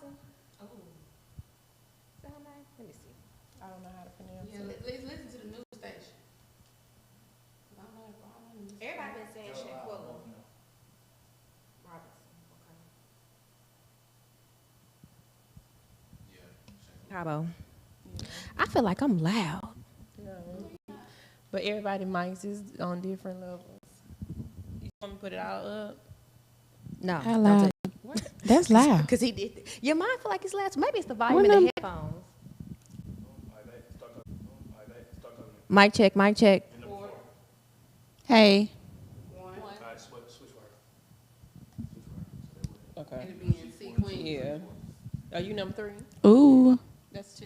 Robinson. Oh. Is that her name? Let me see. I don't know how to pronounce Yeah, it. listen to the news station. Everybody been saying Shaquella Robinson. Okay. Cabo. I feel like I'm loud. No. But everybody mics is on different levels. You want me to put it all up? No. How loud? That's loud. Because he did. Your mind feel like it's loud. So maybe it's the volume in the headphones. Mic check, mic check. Hey. Okay. It'll be in sequence. Yeah. Are you number 3? Ooh. That's 2.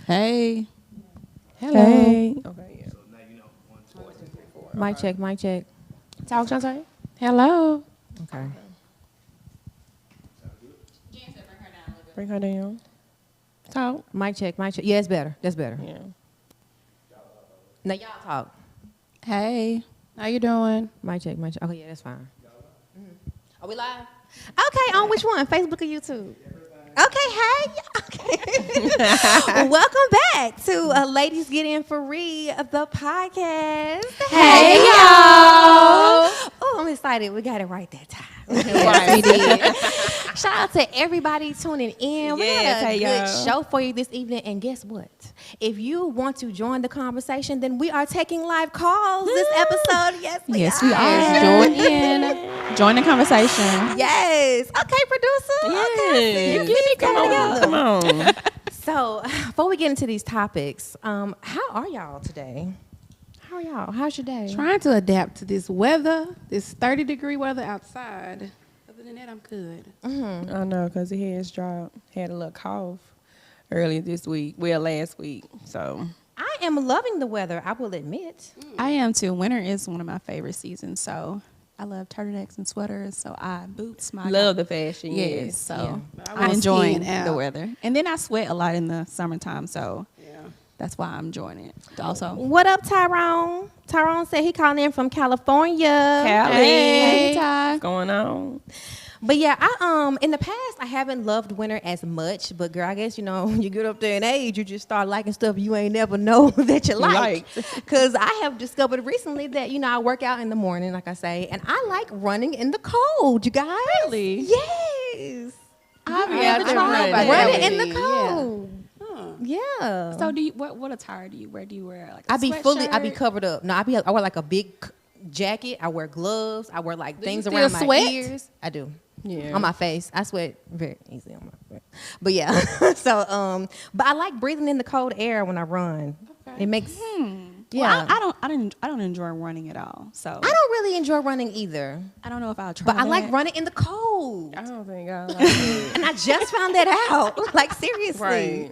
Hey. Hello. Hey. Okay, yeah. So now you know 1, 2, 3, 4. Mic check, mic check. Talk, Shante. Hello. Okay. Bring her down. Talk. Mic check, mic check. Yeah, it's better. That's better. Yeah. Now y'all talk. Hey. How you doing? Mic check, mic check. Okay, yeah, that's fine. Are we live? Okay, on which one? Facebook or YouTube? Okay, hey. Okay. Welcome back to Ladies Get In For Re, the podcast. Hey, y'all. Oh, I'm excited. We got it right that time. Right. We did. Shout out to everybody tuning in. We Yes, got a hey, good y'all. show for you this evening. And guess what? If you want to join the conversation, then we are taking live calls this episode. Yes, we Yes, are. we are. Join in. Join the conversation. Yes. Okay, producer. Okay. Yes. You get it Come on. Come on. So, before we get into these topics, how are y'all today? How are y'all? How's your day? Trying to adapt to this weather, this 30-degree weather outside. Other than that, I'm good. I know, because he has dropped. Had a little cough earlier this week. Well, last week. So, I am loving the weather, I will admit. I am too. Winter is one of my favorite seasons, so I love turtlenecks and sweaters. So I boots my love the fashion. Yes, Yes. so Yeah. I'm enjoying skiing the out. weather. And then I sweat a lot in the summertime, so Yeah. that's why I'm enjoying it. Also, What up, Tyrone? Tyrone said he calling in from California. Cali. hey, Ty. What's going on? But yeah, I in the past I haven't loved winter as much. But girl, I guess when you get up there in age, you just start liking stuff you ain't never know that you like. Because I have discovered recently that I work out in the morning, like I say, and I like running in the cold. You guys? Really? Yes. I've Yeah, never I've tried never that. Running in the Yeah. cold. Yeah. So do you? What attire do you wear? Do you wear like a I be sweatshirt? covered up. No, I wear like a big jacket. I wear gloves. I wear like things you around still my sweat? ears. I do. Yeah. On my face. I sweat very easily on my face. But yeah. So but I like breathing in the cold air when I run. Okay. It makes Yeah, I don't enjoy running at all. So I don't really enjoy running either. I don't know if I'll try. But I like that. running in the cold. I don't think I like it. And I just found that out. Like seriously. Right.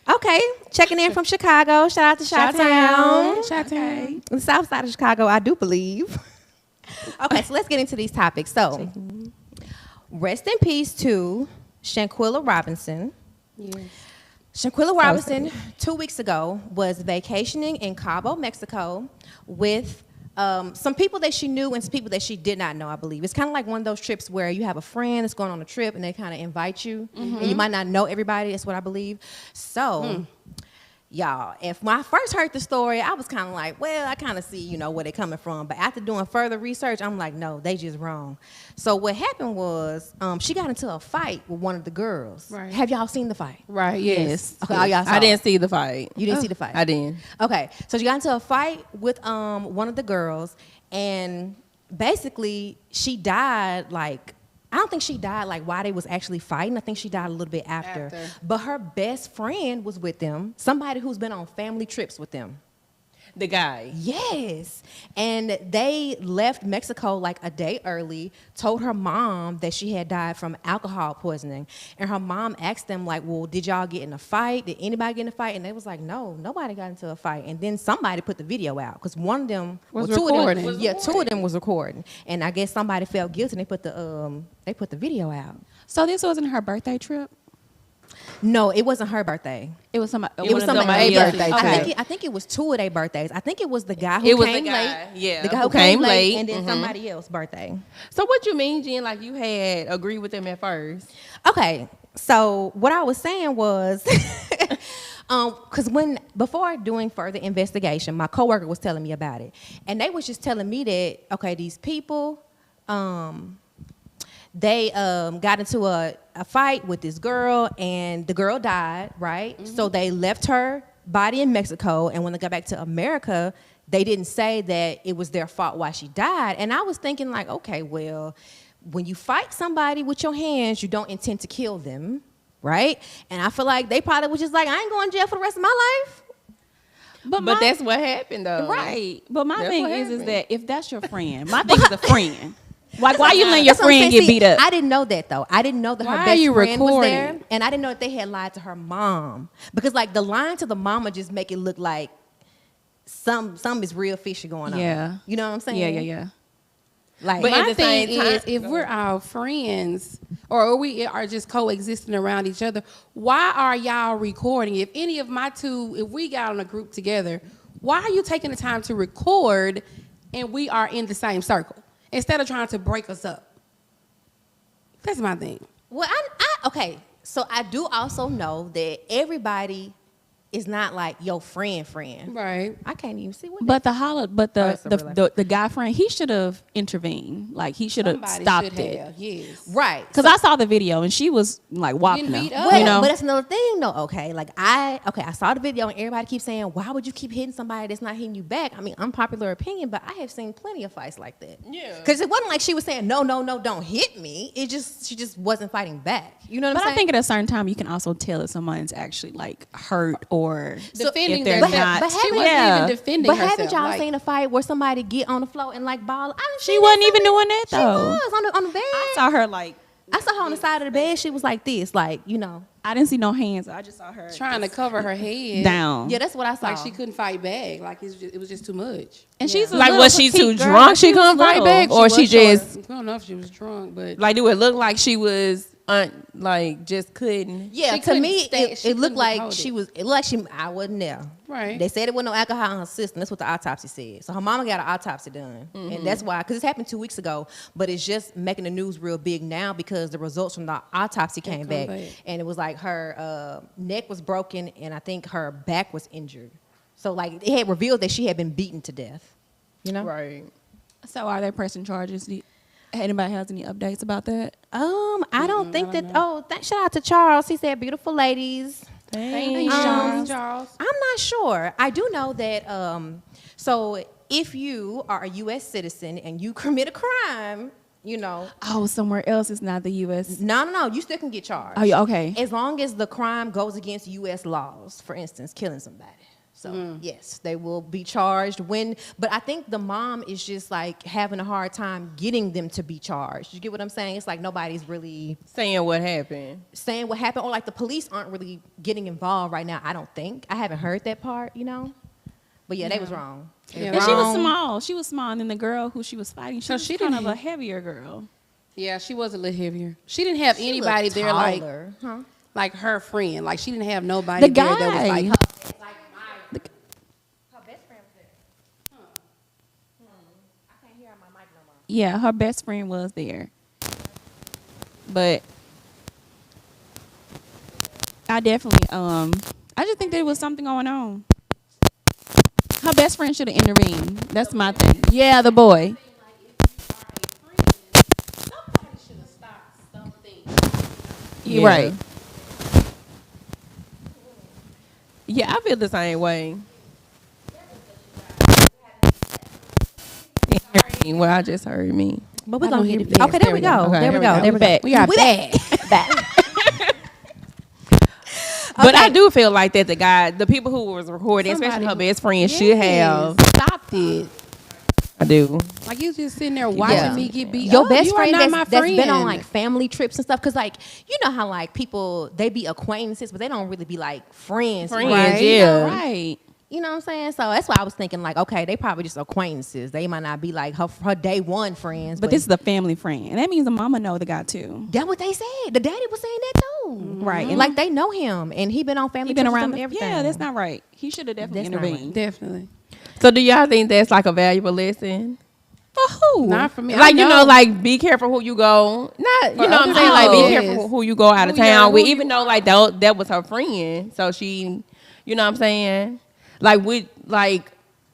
Okay. Checking in from Chicago. Shout out to Chi-Town. Shante. The south side of Chicago, I do believe. Okay, so let's get into these topics. So, rest in peace to Shaquella Robinson. Yes. Shaquella Robinson, 2 weeks ago, was vacationing in Cabo, Mexico, with some people that she knew and some people that she did not know, I believe. It's kind of like one of those trips where you have a friend that's going on a trip and they kind of invite you, and you might not know everybody. That's what I believe. So, y'all, when I first heard the story, I was kind of like, well, I kind of see, where they're coming from. But after doing further research, I'm like, no, they just wrong. So what happened was she got into a fight with one of the girls. Right. Have y'all seen the fight? Right. Yes. Okay, all y'all saw I didn't it. see the fight. You didn't see the fight? I didn't. Okay, so she got into a fight with one of the girls, and basically she died I don't think she died while they was actually fighting. I think she died a little bit after. But her best friend was with them, somebody who's been on family trips with them. The guy. Yes. And they left Mexico a day early, told her mom that she had died from alcohol poisoning. And her mom asked them, well, did y'all get in a fight? Did anybody get in a fight? And they was like, no, nobody got into a fight. And then somebody put the video out because one of them Was two recording. of them, two of them was recording. And I guess somebody felt guilty and they put the video out. So this wasn't her birthday trip. No, it wasn't her birthday. It was somebody. It was somebody's else's. birthday. Okay. I think it was two of their birthdays. I think it was the guy who It was the came guy, late. yeah, the guy who who came came late, late. and then Mhm. somebody else's birthday. So what you mean, Jen? Like you had agreed with them at first? Okay, so what I was saying was, because before doing further investigation, my coworker was telling me about it, and they was just telling me that okay, these people, they got into a fight with this girl, and the girl died, right? Mm-hmm. So they left her body in Mexico, and when they got back to America, they didn't say that it was their fault why she died. And I was thinking like, okay, well, when you fight somebody with your hands, you don't intend to kill them, right? And I feel like they probably was just like, I ain't going to jail for the rest of my life. But my- that's what happened, though. Right. But my That's thing what is happened. that if that's your friend, my thing is a friend. Like, why you letting your That's what I'm friend saying. get See, beat up? I didn't know that though. I didn't know that Why her are best you friend was there, recording? and I didn't know that they had lied to her mom because like the lying to the mama just make it look like some is real fishy going on. Yeah. You know what I'm saying? Yeah. Like, But at My the thing same time- is, if we're all friends or we are just coexisting around each other, why are y'all recording? If any of my two, if we got on a group together, why are you taking the time to record and we are in the same circle instead of trying to break us up? That's my thing. well, okay. So I do also know that everybody is not like your friend. Right. I can't even see what. But that's a real life. the guy friend, he should have intervened. Like he should have Somebody stopped should it. have, yes. right. Because I saw the video and she was like whopping Getting beat him. up. Well, You know, but that's another thing, though. Okay, like I saw the video and everybody keeps saying, "Why would you keep hitting somebody that's not hitting you back?" I mean, unpopular opinion, but I have seen plenty of fights like that. Yeah. Because it wasn't like she was saying, "No, don't hit me." She just wasn't fighting back. You know what but I'm saying? I think at a certain time you can also tell if someone's actually like hurt or Defending if they're themselves. not. but She wasn't yeah. even defending But herself. haven't y'all like, seen a fight where somebody get on the floor and like ball? She wasn't even doing that She though. was on the bed. I saw her like I saw her on the side of the bed. She was like this, like you know. I didn't see no hands. I just saw her trying to cover her head. down. Yeah, that's what I saw. Like she couldn't fight back. Like it was just too much. And she's a Like, little was she petite too girl, drunk? but She was couldn't fight little. back, or was she short. just I don't know if she was drunk, but like do it look like she was like just couldn't? Yeah, She to couldn't me, stay- it she looked couldn't like hold she it. was. It looked like she. I wasn't there. Right. They said it wasn't no alcohol in her system. That's what the autopsy said. So her mama got an autopsy done, and that's why. Because this happened 2 weeks ago, but it's just making the news real big now because the results from the autopsy came come back, back. and it was like her neck was broken, and I think her back was injured. So like it had revealed that she had been beaten to death. You know. Right. So are they pressing charges? Anybody has any updates about that? I don't think that. Oh, shout out to Charles. He said, "Beautiful ladies." Thanks. Charles. I'm not sure. I do know that. So if you are a U.S. citizen and you commit a crime, you know, Oh, somewhere else is not the U.S. no, you still can get charged. Oh, yeah, okay. As long as the crime goes against U.S. laws, for instance, killing somebody. So yes, they will be charged but I think the mom is just like having a hard time getting them to be charged. You get what I'm saying? It's like nobody's really Saying what happened. saying what happened, or like the police aren't really getting involved right now. I don't think. I haven't heard that part, you know. But yeah, they was wrong. They Yeah, was And she was wrong. small. She was small, and then the girl who she was fighting, she So was she kind didn't of a have- heavier girl. Yeah, she was a little heavier. She didn't have She anybody looked there taller, huh? like her friend. Like she didn't have nobody The there that was guy. like her. Her best friend was there. I can't hear on my mic no more. Yeah, her best friend was there. But I definitely, I just think there was something going on. Her best friend should have intervened. That's my thing. Yeah, the boy. Somebody should have stopped something. Yeah. Right. Yeah, I feel the same way. Well, I just heard me. But we're I gonna don't get hear it. the Okay, there we go. Okay, There we here we go. go. There we Back. go. We are back. back. But I Okay. do feel like that the people who was recording, especially her best friend, should have. stopped it. I do. Like you just sitting there watching Yeah. me get beat Your up. best You are friend not my that's been on friend. like family trips and stuff, cause like you know how like people they be acquaintances, but they don't really be like friends. Friends, right? yeah. Right. You know what I'm saying? So that's why I was thinking, like, okay, they probably just acquaintances. They might not be like her day one friends. But this is the family friend, and that means the mama know the guy too. That's what they said. The daddy was saying that too. Right. And like they know him, and he been on family. He been trips with around them and everything. Yeah, that's not right. He should have definitely That's not right. intervened. Definitely. So do y'all think that's like a valuable lesson? For who? Not for me. Like, you know, like be careful who you go. Not, you know what I'm saying? Like be Yes. careful who you go out of Who you- town with, who even you- though like that was her friend. So she, you know what I'm saying? Like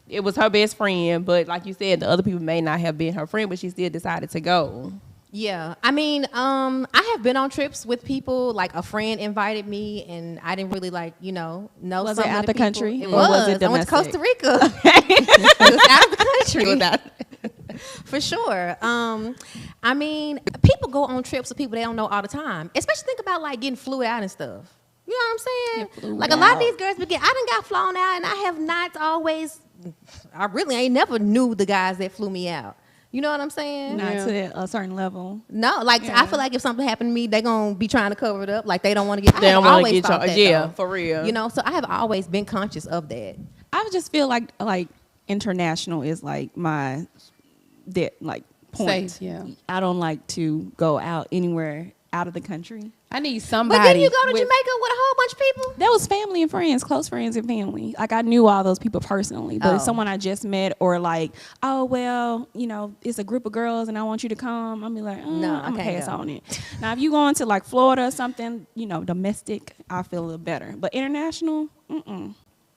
it was her best friend, but like you said, the other people may not have been her friend, but she still decided to go. Yeah, I mean, I have been on trips with people. Like a friend invited me, and I didn't really like, know Was some it of out the the country, It or was it I went to domestic? Costa Rica. It was out of the country. For sure. I mean, people go on trips with people they don't know all the time. Especially think about like getting flew out and stuff. You know what I'm saying? Like a lot of these girls, I done got flown out, and I have not always. I really ain't never knew the guys that flew me out. You know what I'm saying? Not to that, a certain level. No, like I feel like if something happened to me, they gonna be trying to cover it up. Like they don't want to get. They I have don't wanna always get thought y'all- that, yeah, though. for real. You know, so I have always been conscious of that. I just feel like international is like my point. Safe, yeah. I don't like to go out anywhere out of the country. I need somebody. But then you go to with- Jamaica with a whole bunch of people. That was family and friends, close friends and family. Like I knew all those people personally, but Oh. someone I just met or like, oh well, it's a group of girls and I want you to come. I'm be like, No, I I'm gonna can't pass go. on it. Now if you going to like Florida or something, domestic, I feel a little better. But international,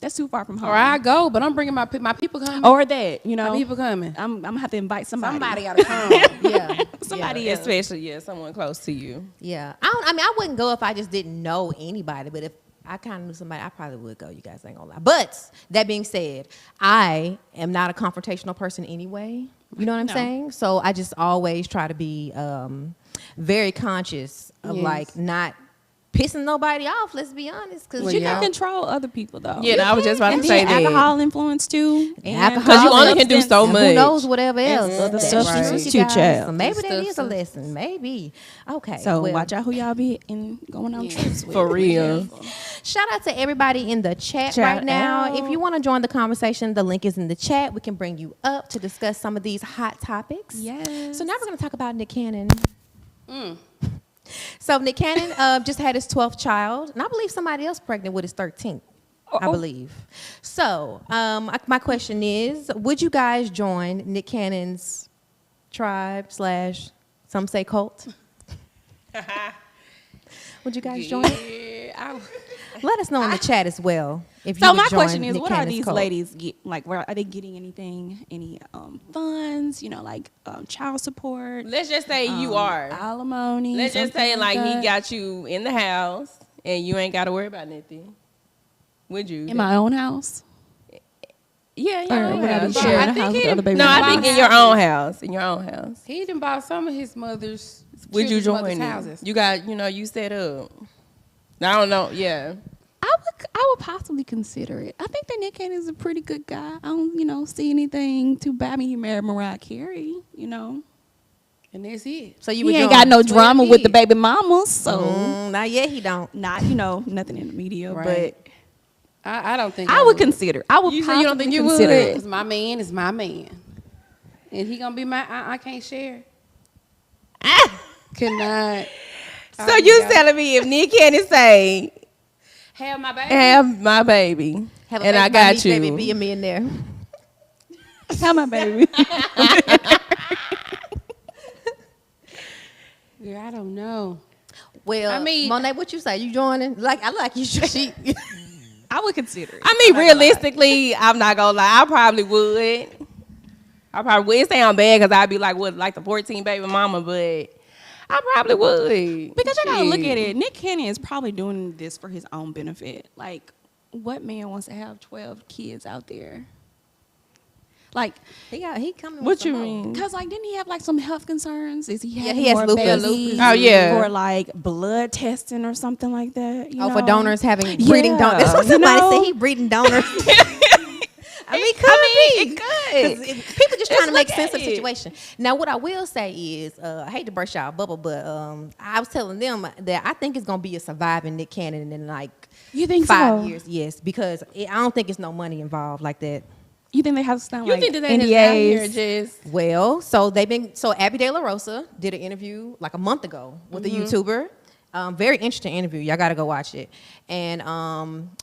that's too far from home. Or I go, but I'm bringing my people coming. Or that, My people coming. I'm gonna have to invite somebody. Somebody gotta come. Yeah, Somebody Yeah. else. Especially someone close to you. Yeah. I mean, I wouldn't go if I just didn't know anybody. But if I kind of knew somebody, I probably would go. You guys ain't gonna lie. But that being said, I am not a confrontational person anyway. You know what I'm No. saying? So I just always try to be very conscious of Yes. like not pissing nobody off. Let's be honest, because Well, You yeah. can control other people though. Yeah, I was just about And to then say that. alcohol influence too. Alcohol Because you only can do substance. so and much. who knows whatever else. other That's substances true, too, you guys. child. So maybe Stuff, that is a stuff. lesson. Maybe. Okay. So well, watch out who y'all be going on trips with. For real. Shout out to everybody in the chat Shout right now. out. If you want to join the conversation, the link is in the chat. We can bring you up to discuss some of these hot topics. Yes. So now we're going to talk about Nick Cannon. So Nick Cannon just had his 12th child, and I believe somebody else pregnant with his 13th. I believe. So my question is, would you guys join Nick Cannon's tribe / some say cult? Would you guys join it? Let us know in the chat as well. If you So would my join question is, Nick what are Cannon's these cult. ladies like? Where are they getting any funds? Child support, Let's just say you are. alimony. Let's just say something like he that? got you in the house and you ain't got to worry about nothing. Would you? in my own house. Yeah, Or yeah. would I be I sharing a think house with he- other baby No, I mamas? think in your own house. In your own house. He done bought some of his mother's. Would you children's join mother's it? houses. You got, you set up. I don't know. Yeah. I would possibly consider it. I think that Nick Cannon is a pretty good guy. I don't, see anything too bad. I mean, he married Mariah Carey, And that's it. So you He would ain't join? got no 12 drama with the kids. baby mamas, so Not yet. He don't. not, nothing in the media, Right. I don't think but I would consider. I would You say you don't possibly think you consider would? it. Because my man is my man. And he gonna be my, I can't share. Cannot. So you telling me if Nick Cannon say, Have my baby. have my baby, Have a and baby I by got me, you. Baby, be a millionaire. Tell my baby. Girl, I don't know. Well, I mean- Monay, what you say? You joining? Like, I like you. She, I would consider it. I mean, realistically, I'm not gonna lie. I probably would. It sound bad because I'd be like, what, like the 14 baby mama, but I probably would. Because you gotta look Shit. at it. Nick Cannon is probably doing this for his own benefit. Like, what man wants to have 12 kids out there? Like, he coming. What with you some more. mean? cause like, didn't he have like some health concerns? Is he having he has more lupus. babies? Oh, yeah. Or like blood testing or something like that. You Oh, for know? donors having breeding Yeah, donors. That's what you somebody know? said. He breeding donors. I mean, It could. People just trying to make look sense at of the it. situation. Now, what I will say is, I hate to burst y'all bubble, but I was telling them that I think it's gonna be a surviving Nick Cannon in like You think 5 so? years. Yes, because I don't think it's no money involved like that. You think they have to stand You like think that they just out here NDAs? just Well, so Abby De La Rosa did an interview like a month ago with a YouTuber. Very interesting interview. Y'all got to go watch it. And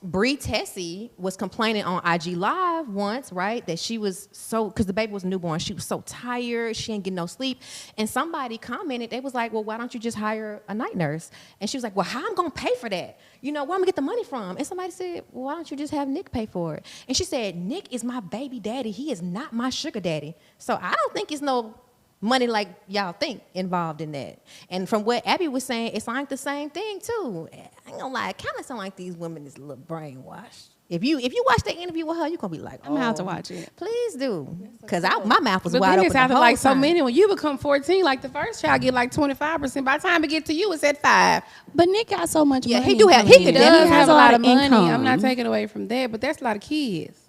Bree Tessie was complaining on IG Live once, right? That she was because the baby was newborn, she was so tired, she didn't get no sleep. And somebody commented, they was like, well, why don't you just hire a night nurse? And she was like, well, how I'm going to pay for that? You know, where I'm going to get the money from? And somebody said, well, why don't you just have Nick pay for it? And she said, Nick is my baby daddy. He is not my sugar daddy. So I don't think it's no money like y'all think involved in that. And from what Abby was saying, it's like the same thing too. I ain't gonna lie, it kind of sound like these women is a little brainwashed. If you watch the interview with her, you're gonna be like, I'm gonna have to watch it. Please do. Because my mouth was But wide then open it's the after whole like so time. many. When you become 14, like the first child get like 25%. By the time it get to you, it's at 5. But Nick got so much Yeah, money. he do have- he coming could in. definitely He has a lot of money. income. I'm not taking away from that, but that's a lot of kids.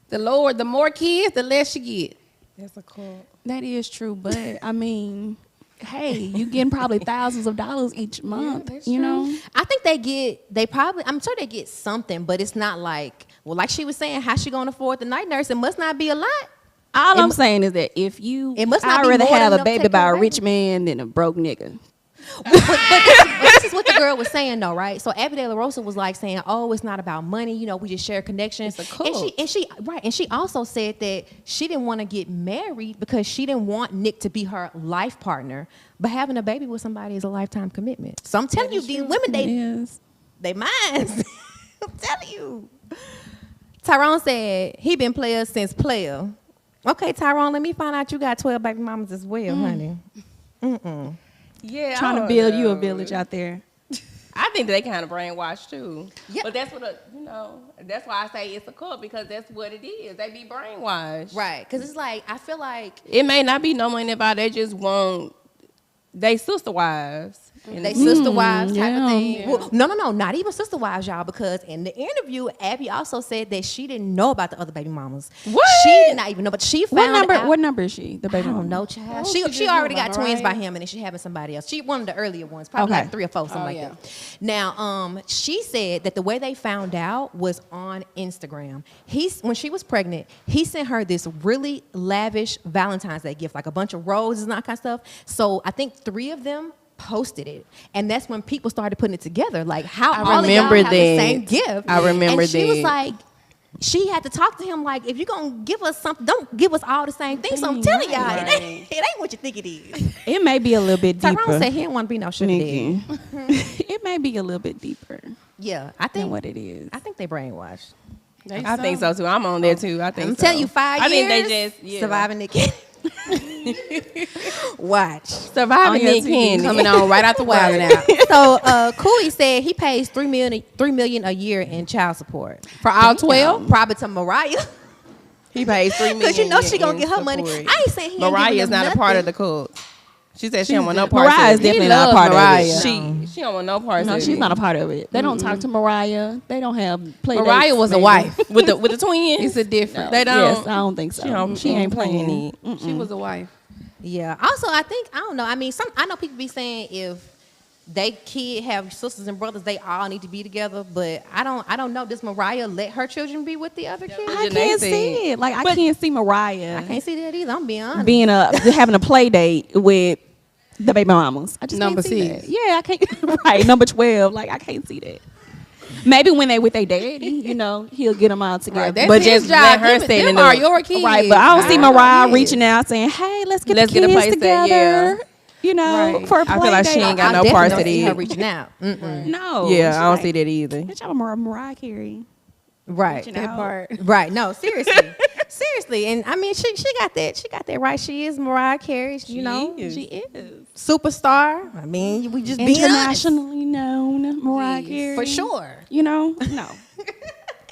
The more kids, the less you get. that's a cult. That is true, but I mean, hey, you getting probably thousands of dollars each month. that's You true. know, I think I'm sure they get something, but it's not like, well, like she was saying, how she gonna afford the night nurse? It must not be a lot. all It I'm mu- saying is that if you, It must not I'd be rather more than have a enough to baby take by care a of rich baby. man than a broke nigga. But this is what the girl was saying though, right? So Abby De La Rosa was like saying, "Oh, it's not about money. You know, we just share connections." It's a cult. And she also said that she didn't want to get married because she didn't want Nick to be her life partner. But having a baby with somebody is a lifetime commitment. So I'm telling you, these women, Yes. they minds. I'm telling you. Tyrone said he been player since player. Okay, Tyrone, let me find out you got 12 baby mamas as well, honey. Yeah, I Trying to don't build you a know. village out there. I think they kind of brainwashed too. Yeah. But that's what that's why I say it's a cult, because that's what it is. They be brainwashed. Right, because it's like, I feel like It may not be no money about. They just want they sister wives. they sister wives type yeah. of thing. Well, no, not even sister wives, y'all, because in the interview, Abby also said that she didn't know about the other baby mamas. What? She did not even know, but she found out. What number is she? The I baby don't mama? know, child. Oh, She she just already knew got about twins by Mariah? him, and then she having somebody else. She one of the earlier ones, probably Okay. like 3 or 4, something like yeah. that. Now, she said that the way they found out was on Instagram. When she was pregnant, he sent her this really lavish Valentine's Day gift, like a bunch of roses and that kind of stuff. So I think 3 of them posted it, and that's when people started putting it together. Like, how I all of y'all remember have the that. same gift. I remember and she was that. like. She had to talk to him like, if you're gonna give us something, don't give us all the same thing. So I'm telling y'all, it ain't what you think it is. It may be a little bit deeper. Tyrone said he didn't want to be no sugar daddy. Nikki. It may be a little bit deeper Yeah, I than think what it is. I think they brainwashed. I think so too. I'm on there too. I think I'm so. telling you, 5 I years. think they just surviving the kid. Watch. surviving On your Nick TV. Cannon. Coming on right out the wild out. So Cooley said he pays $3 million a year in child support. For all 12? Probably to Mariah. He pays $3 million. Because you know she gonna in get her money. support. I ain't saying he ain't Mariah giving is them not a part of nothing. the cult. She said she don't want no part Mariah is of it. definitely He not a loves part Mariah. of it. She don't want no part of No, it. she's not a part of it. They don't talk to Mariah. They don't have play Mariah dates, was a maybe. wife. with the twins. It's a different. They don't. Yes, I don't think so. She She ain't playing playing it. She was a wife. Yeah. Also, I don't know. I mean, I know people be saying if they kid have sisters and brothers, they all need to be together. But I don't know. Does Mariah let her children be with the other kids? I Janay can't said. see it. Like I can't see Mariah I can't see that either. I'm being honest. being having a play date with the baby mamas. I just Number can't see 6. that. Yeah, I can't. Right, number 12. Like I can't see that. Maybe when they with their daddy, he'll get them all together. That's But his just job. let her Them- stay in them the- are your kids. Right, but I don't see Ah, Mariah yes. reaching out saying, "Hey, let's get Let's the get a kids place that- together." Right. For a I play feel like date. she ain't got I no definitely parts don't of see her it. reaching out. Mm-mm. No. Yeah, I don't see that either. Bitch, I'm a Mariah Carey. Right. Reaching That out. part. Right. No, seriously. Seriously. And I mean, she got that right. She is Mariah Carey, She is. superstar. I mean, we just being honest. Internationally known Mariah Carey. For sure. No.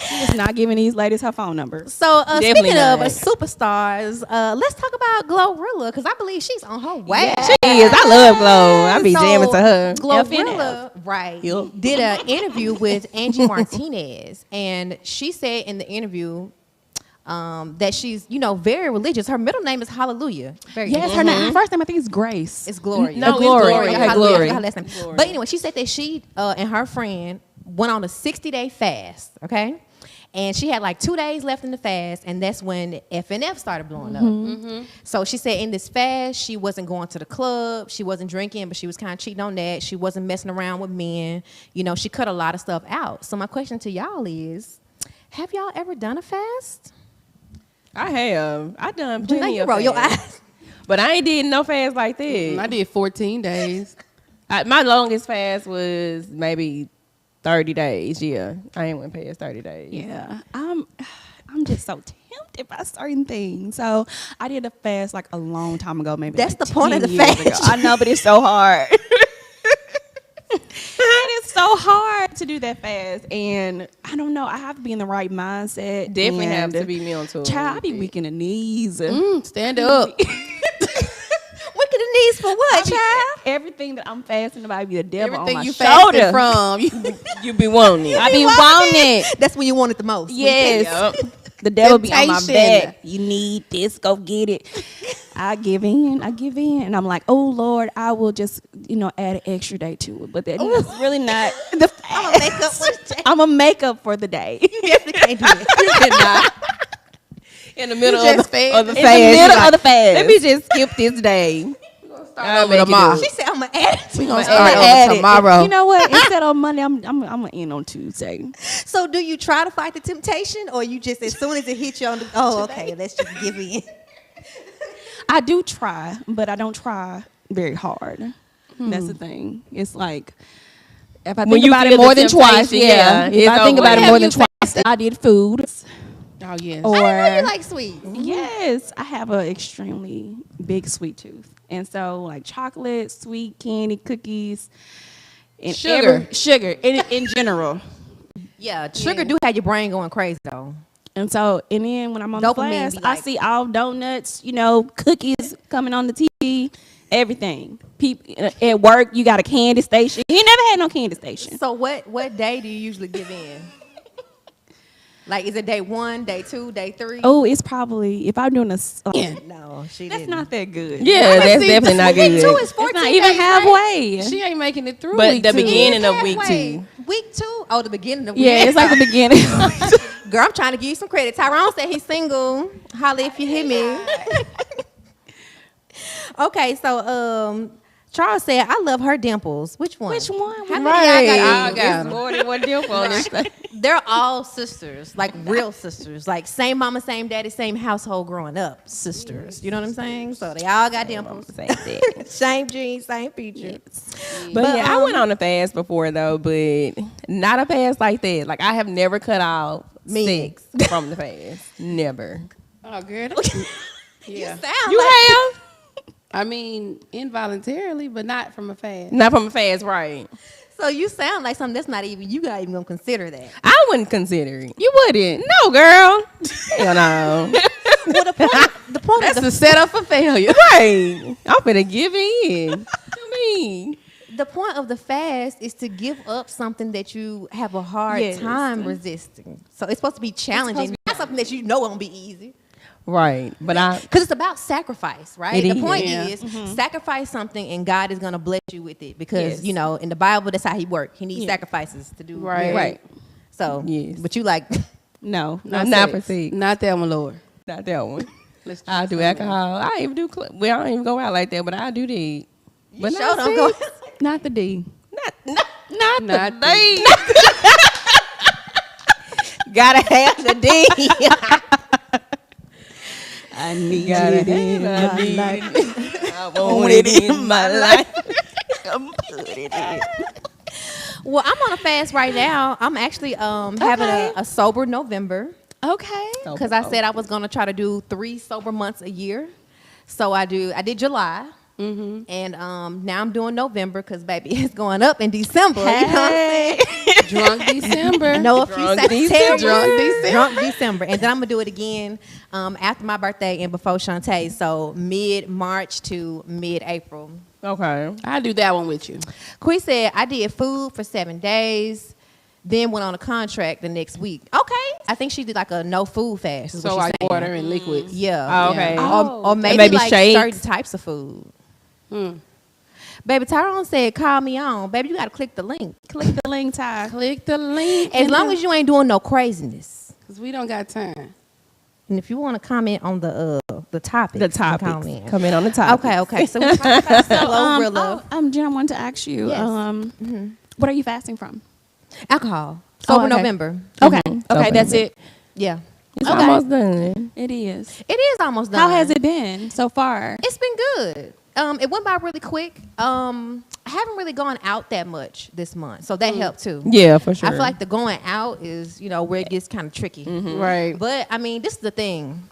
She's not giving these ladies her phone number. So Definitely speaking of not. superstars, let's talk about Glorilla because I believe she's on her way. She is. I love Glow. I be jamming to her. Glorilla, right, Yup. did an interview with Angie Martinez, and she said in the interview, that she's, very religious. Her middle name is Hallelujah. Very Yes, her name. Her first name I think is Grace. It's Gloria. No, it's Gloria. Gloria. Okay, Her Gloria. Gloria. Her last name. Gloria. But anyway, she said that she and her friend went on a 60-day fast, okay? And she had like 2 days left in the fast, and that's when FNF started blowing up. So she said in this fast, she wasn't going to the club, she wasn't drinking, but she was kind of cheating on that. She wasn't messing around with men. She cut a lot of stuff out. So my question to y'all is, have y'all ever done a fast? I have. I done Janay, plenty you of roll your fasts. eyes. But I ain't did no fast like that. I did 14 days. My longest fast was maybe 30 days. Yeah, I ain't went past 30 days. Yeah, I'm just so tempted by certain things. So I did a fast like a long time ago, maybe. That's like the point of 10 the years fast. ago. I know, but it's so hard. It is so hard to do that fast, and I don't know. I have to be in the right mindset. Definitely have and to be mental. Child, I be weak in the knees. Stand up. Wicked the knees for what, child? Everything that I'm fasting about be the devil Everything on my you shoulder. fasted from. You be wanting it. I be wanting it. That's when you want it the most. Yes. The devil be on my Temptation. back. You need this, go get it. I give in. And I'm like, oh Lord, I will just, add an extra day to it. But that's really not the fast. I'm gonna make up for the day. I'm a makeup for the day. You definitely can't do it. You cannot. In the middle just of the fed. fast. In the middle of the fast. Let me just skip this day. I'll make it tomorrow. do She said I'm gonna add it. We gonna I'm start gonna add over it. tomorrow. You know what? Instead of Monday, I'm gonna end on Tuesday. So do you try to fight the temptation, or you just as soon as it hits you on the okay, let's just give in. I do try, but I don't try very hard. That's the thing. It's like if I When think you about feel it more the than twice, temptation, yeah. yeah, If I it's think over. about it What more have than you twice, I did food. Oh, yes. Or I really like sweet. yes, I have an extremely big sweet tooth, and so like chocolate, sweet candy, cookies, and Sugar. sugar in general. Yeah, sugar do have your brain going crazy though. And so, and then when I'm on Dopamine the fast, be I like- see all donuts, cookies coming on the TV, everything. People at work, you got a candy station. You never had no candy station. So what day do you usually give in? Like, is it day 1, day 2, day 3? Oh, it's probably if I'm doing a. No, she That's didn't. not that good. Yeah, that's definitely not Week 2 good. is 14 It's not even days, right? halfway. She ain't making it through But week the two. beginning of week Halfway. 2. Week 2? Oh, the beginning of week. Yeah, it's like the beginning. Girl, I'm trying to give you some credit. Tyrone said he's single. Holla if you hear me. Okay, so Charles said, I love her dimples. Which one? Which one? How many y'all got? I got It's 'em. more than one deal on this thing. They're all sisters, like real sisters, like same mama, same daddy, same household growing up, sisters. You know what I'm saying? So they all got dimples. Same thing. Same jeans, same features. But yeah, I went on a fast before though, but not a fast like that. Like I have never cut out Me. sex from the fast. Never. Oh, girl. Yeah. Sound You like have? I mean, involuntarily, but not from a fast. Not from a fast, right? so you sound like something that's not even you not even gonna consider that. I wouldn't consider it. You wouldn't? No, girl. Hell no. Well, the point That's of the the setup for failure. Right. I'm finna give in. I mean, the point of the fast is to give up something that you have a hard Yes. time resisting. So it's supposed to be challenging, not something that you know won't be easy. right. But I Because it's about sacrifice, right? It The is. point Yeah. is sacrifice something and God is going to bless you with it. Because, Yes. in the Bible, that's how he works. He needs sacrifices to do Right. good. right. So, Yes. but you like, No. Not sex. for sex. Not that one, Lord. Not that one. Let's I choose do something alcohol. I even do. Well, I don't even go out like that, but I do that. But sure not don't go. sex. Not the D. Not Not the D. Gotta have the D. I need Gotta it in have my the life. D. I want it in my life. Put it in. well, I'm on a fast right now. I'm actually having a sober November. Okay. Because I said I was going to try to do 3 sober months a year. So I did July. And now I'm doing November because, baby, it's going up in December. You know what I'm saying? Drunk December. No, a few Drunk Sagittarius. December. Drunk December. Drunk December. And then I'm going to do it again after my birthday and before Shante. So mid-March to mid-April. Okay. I'll do that one with you. Quee said, I did food for 7 days, then went on a contract the next week. Okay. I think she did like a no food fast. Is So what like she's saying. water and liquids. Yeah. Oh, okay. Or maybe, maybe like shakes. certain types of food. Baby, Tyrone said, call me on. Baby, you got to click the link. Click the link, Ty. Click the link. As long as you ain't doing no craziness. Because we don't got time. And if you want to comment on the topic. The topic. Come in on the topic. Okay. So we're talking about Glorilla. Jen, I wanted to ask you, Yes. what are you fasting from? Alcohol. Sober okay. November. Okay. Sober Okay, that's November. it. Yeah. It's Okay. almost done. It is. It is almost done. How has it been so far? It's been good. It went by really quick. I haven't really gone out that much this month, so that helped too. Yeah, for sure. I feel like the going out is, where it gets kind of tricky. Right. But I mean, this is the thing.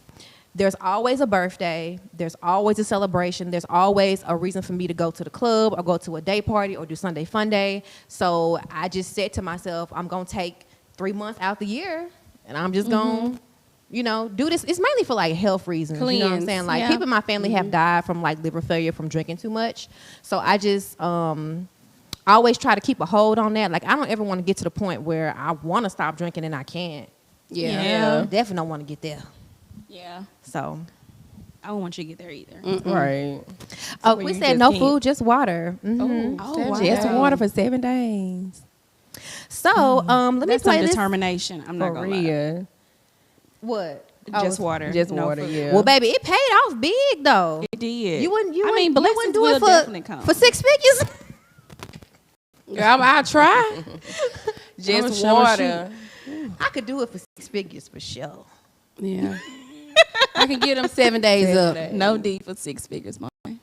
There's always a birthday. There's always a celebration. There's always a reason for me to go to the club or go to a day party or do Sunday fun day. So I just said to myself, I'm gonna take 3 months out the year, and I'm just gonna, do this. It's mainly for like health reasons. You know what I'm Cleanse. saying? Like Yeah. people in my family have died from like liver failure from drinking too much. So I just I always try to keep a hold on that. Like I don't ever want to get to the point where I want to stop drinking and I can't. Yeah. Definitely don't want to get there. Yeah. So, I don't want you to get there either. Right. oh, where we you said just no can't- food, just water. Mhm. Oh, Seven wow. Just days. water for 7 days. So, let me That's play some this. determination. I'm not For gonna lie. real. What? Just Oh, water. Just No water, food. yeah. Well, baby, it paid off big though. It did. You wouldn't. I mean, you blessings wouldn't do will it definitely come. for 6 figures. Girl, I try. Just I'ma water. I could do it for 6 figures for sure. Yeah. I can get them 7 days up. No D for 6 figures, Monay.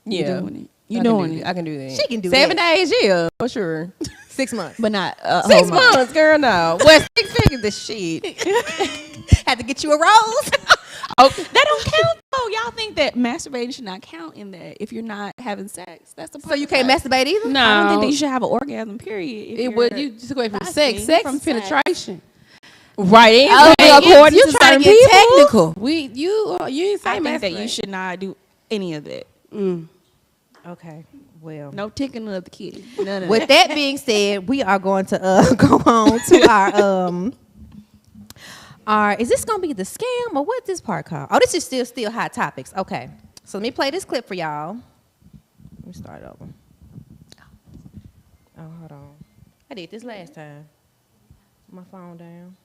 Yeah. You doing it. You I can doing do it. I can do that. She can do 7 that. days, yeah, for sure. 6 months. But not 6 months, girl, no. Well, 6 figures is shit. Had to get you a rose. Oh, That don't count though. Y'all think that masturbating should not count in that if you're not having sex. That's the part. So you can't masturbate either. No. I don't think that you should have an orgasm. Period. if It you're would. You just go away from fasting sex. Sex from is sex. penetration. right. It Oh, ain't yeah, according you to trying certain to get people. technical. You ain't say I think that you masturbate. should not do any of that. Okay. Well. No tickling of the kitty. None of With that. that being said, we are going to go on to our is this gonna be the scam or what's this part called? Oh, this is still hot topics. Okay, so let me play this clip for y'all. Let me start over. Oh, hold on. I did this last time. My phone down.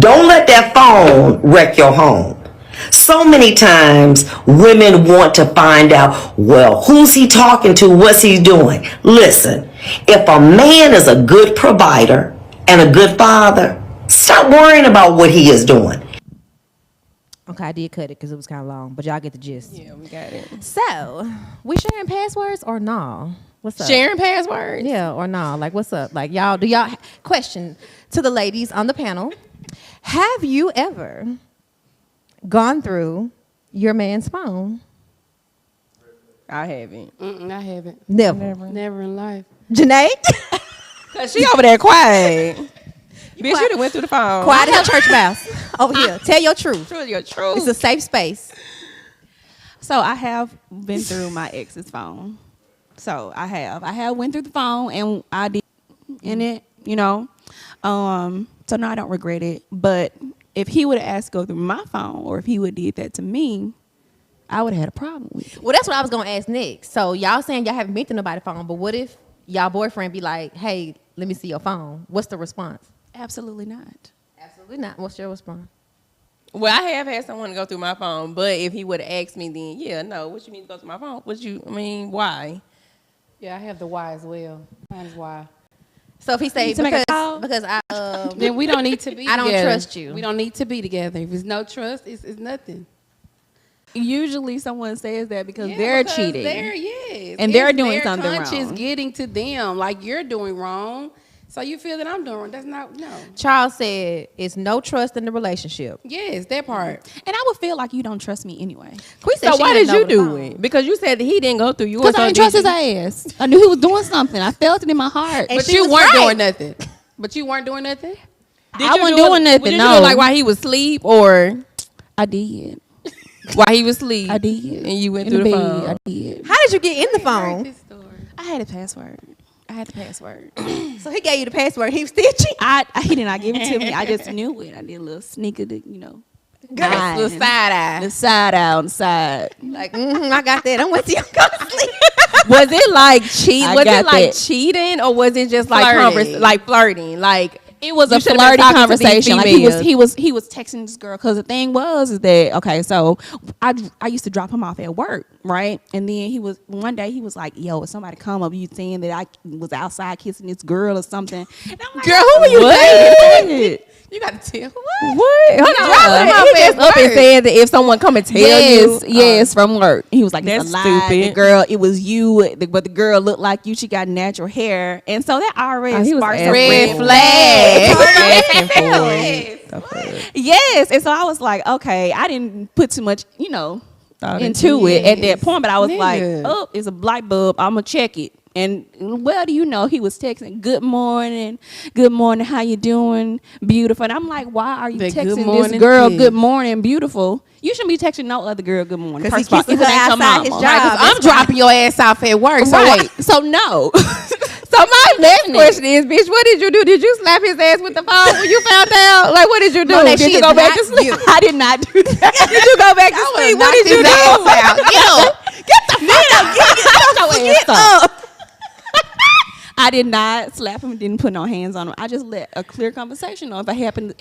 Don't let that phone wreck your home. So many times women want to find out, well, who's he talking to? What's he doing? Listen, if a man is a good provider and a good father, stop worrying about what he is doing. Okay, I did cut it because it was kind of long, but y'all get the gist. Yeah, we got it. So, we sharing passwords or no? What's up? Sharing passwords. Yeah, or no? Like, what's up? Like, y'all question to the ladies on the panel. Have you ever gone through your man's phone? I haven't. I haven't. Never. Never in life. Janay? Cause she over there quiet. Bitch, you done went through the phone. Quiet as a church mouse. Over here. Tell your truth. Truth, your truth. It's a safe space. So I have been through my ex's phone. So I have went through the phone and I did in it, So no, I don't regret it. But if he would have asked to go through my phone, or if he would have did that to me, I would have had a problem with it. Well, that's what I was gonna ask next. So y'all saying y'all haven't been through nobody's phone, but what if y'all boyfriend be like, "Hey, let me see your phone"? What's the response? Absolutely not. Absolutely not. What's your response? Well, I have had someone go through my phone, but if he would have asked me, then yeah, no. What you mean to go through my phone? Why? Yeah, I have the why as well. Mine is why. So if he say To make a call? because I Then we don't need to be I don't together. trust you. We don't need to be together. If there's no trust, it's nothing. Usually someone says that because Yeah, they're because cheating. And they're doing something Their conscience wrong. getting to them like you're doing wrong. So you feel that I'm doing wrong. That's not, no. Charles said it's no trust in the relationship. Yes, that part. And I would feel like you don't trust me anyway. Queen said So she why didn't did you know the do phone. it? Because you said that he didn't go through yours. Because I so didn't did trust his you? ass. I knew he was doing something. I felt it in my heart. And But she you was weren't right. doing nothing. But you weren't doing nothing? Did I you wasn't do it- doing nothing, Did you do no. it like while he was asleep or I did. while he was asleep? I did. And you went In through the bed, phone. I did. How did you get in the phone? This story. I had a password. I had the password. So he gave you the password. He was still cheating. He did not give it to me. I just knew it. I did a little sneaker, eye. Little side eye. The side out on the side. Like, I got that. I'm with you. Go to sleep. Was it like cheat? I Was got it like that. cheating, or was it just like Flirting. flirting? Like It was you a should've been flirty talking to these conversation. Like females. he was texting this girl because the thing was is that okay, so I used to drop him off at work, right? And then one day he was like, "Yo, if somebody come up, you saying that I was outside kissing this girl or something?" And I'm like, Girl, who were you "What?" You got to tell. What? Hold on. dropping him off He just at up and work. said that if someone come and tell you, Yes, from work. He was like, That's "It's a lie. stupid. The girl, it was you, but the girl looked like you. She got natural hair, and so that already he was sparked asking some Red for flag. asking for it. The fuck? Yes, and so I was like, okay, I didn't put too much, Thought into it at that Yes. point, but I was like, Nigga. oh, it's a light bulb. I'm gonna check it. And well, do you know he was texting, good morning, how you doing, beautiful. And I'm like, why are you The good texting this morning girl, kiss. good morning, beautiful? You shouldn't be texting no other girl, good morning. 'Cause he First of all, kissing if it her ain't your outside his mama. job. Right, 'cause I'm That's dropping your ass off at work. So Right. So no. So my next question is, bitch, what did you do? Did you slap his ass with the phone when you found out? Like, what did you do? Monet, Did she you is go back to not sleep? you. I did not do that. Did you go back to sleep? What did you do? Get up. I did not slap him, didn't put no hands on him. I just let a clear conversation know if it happens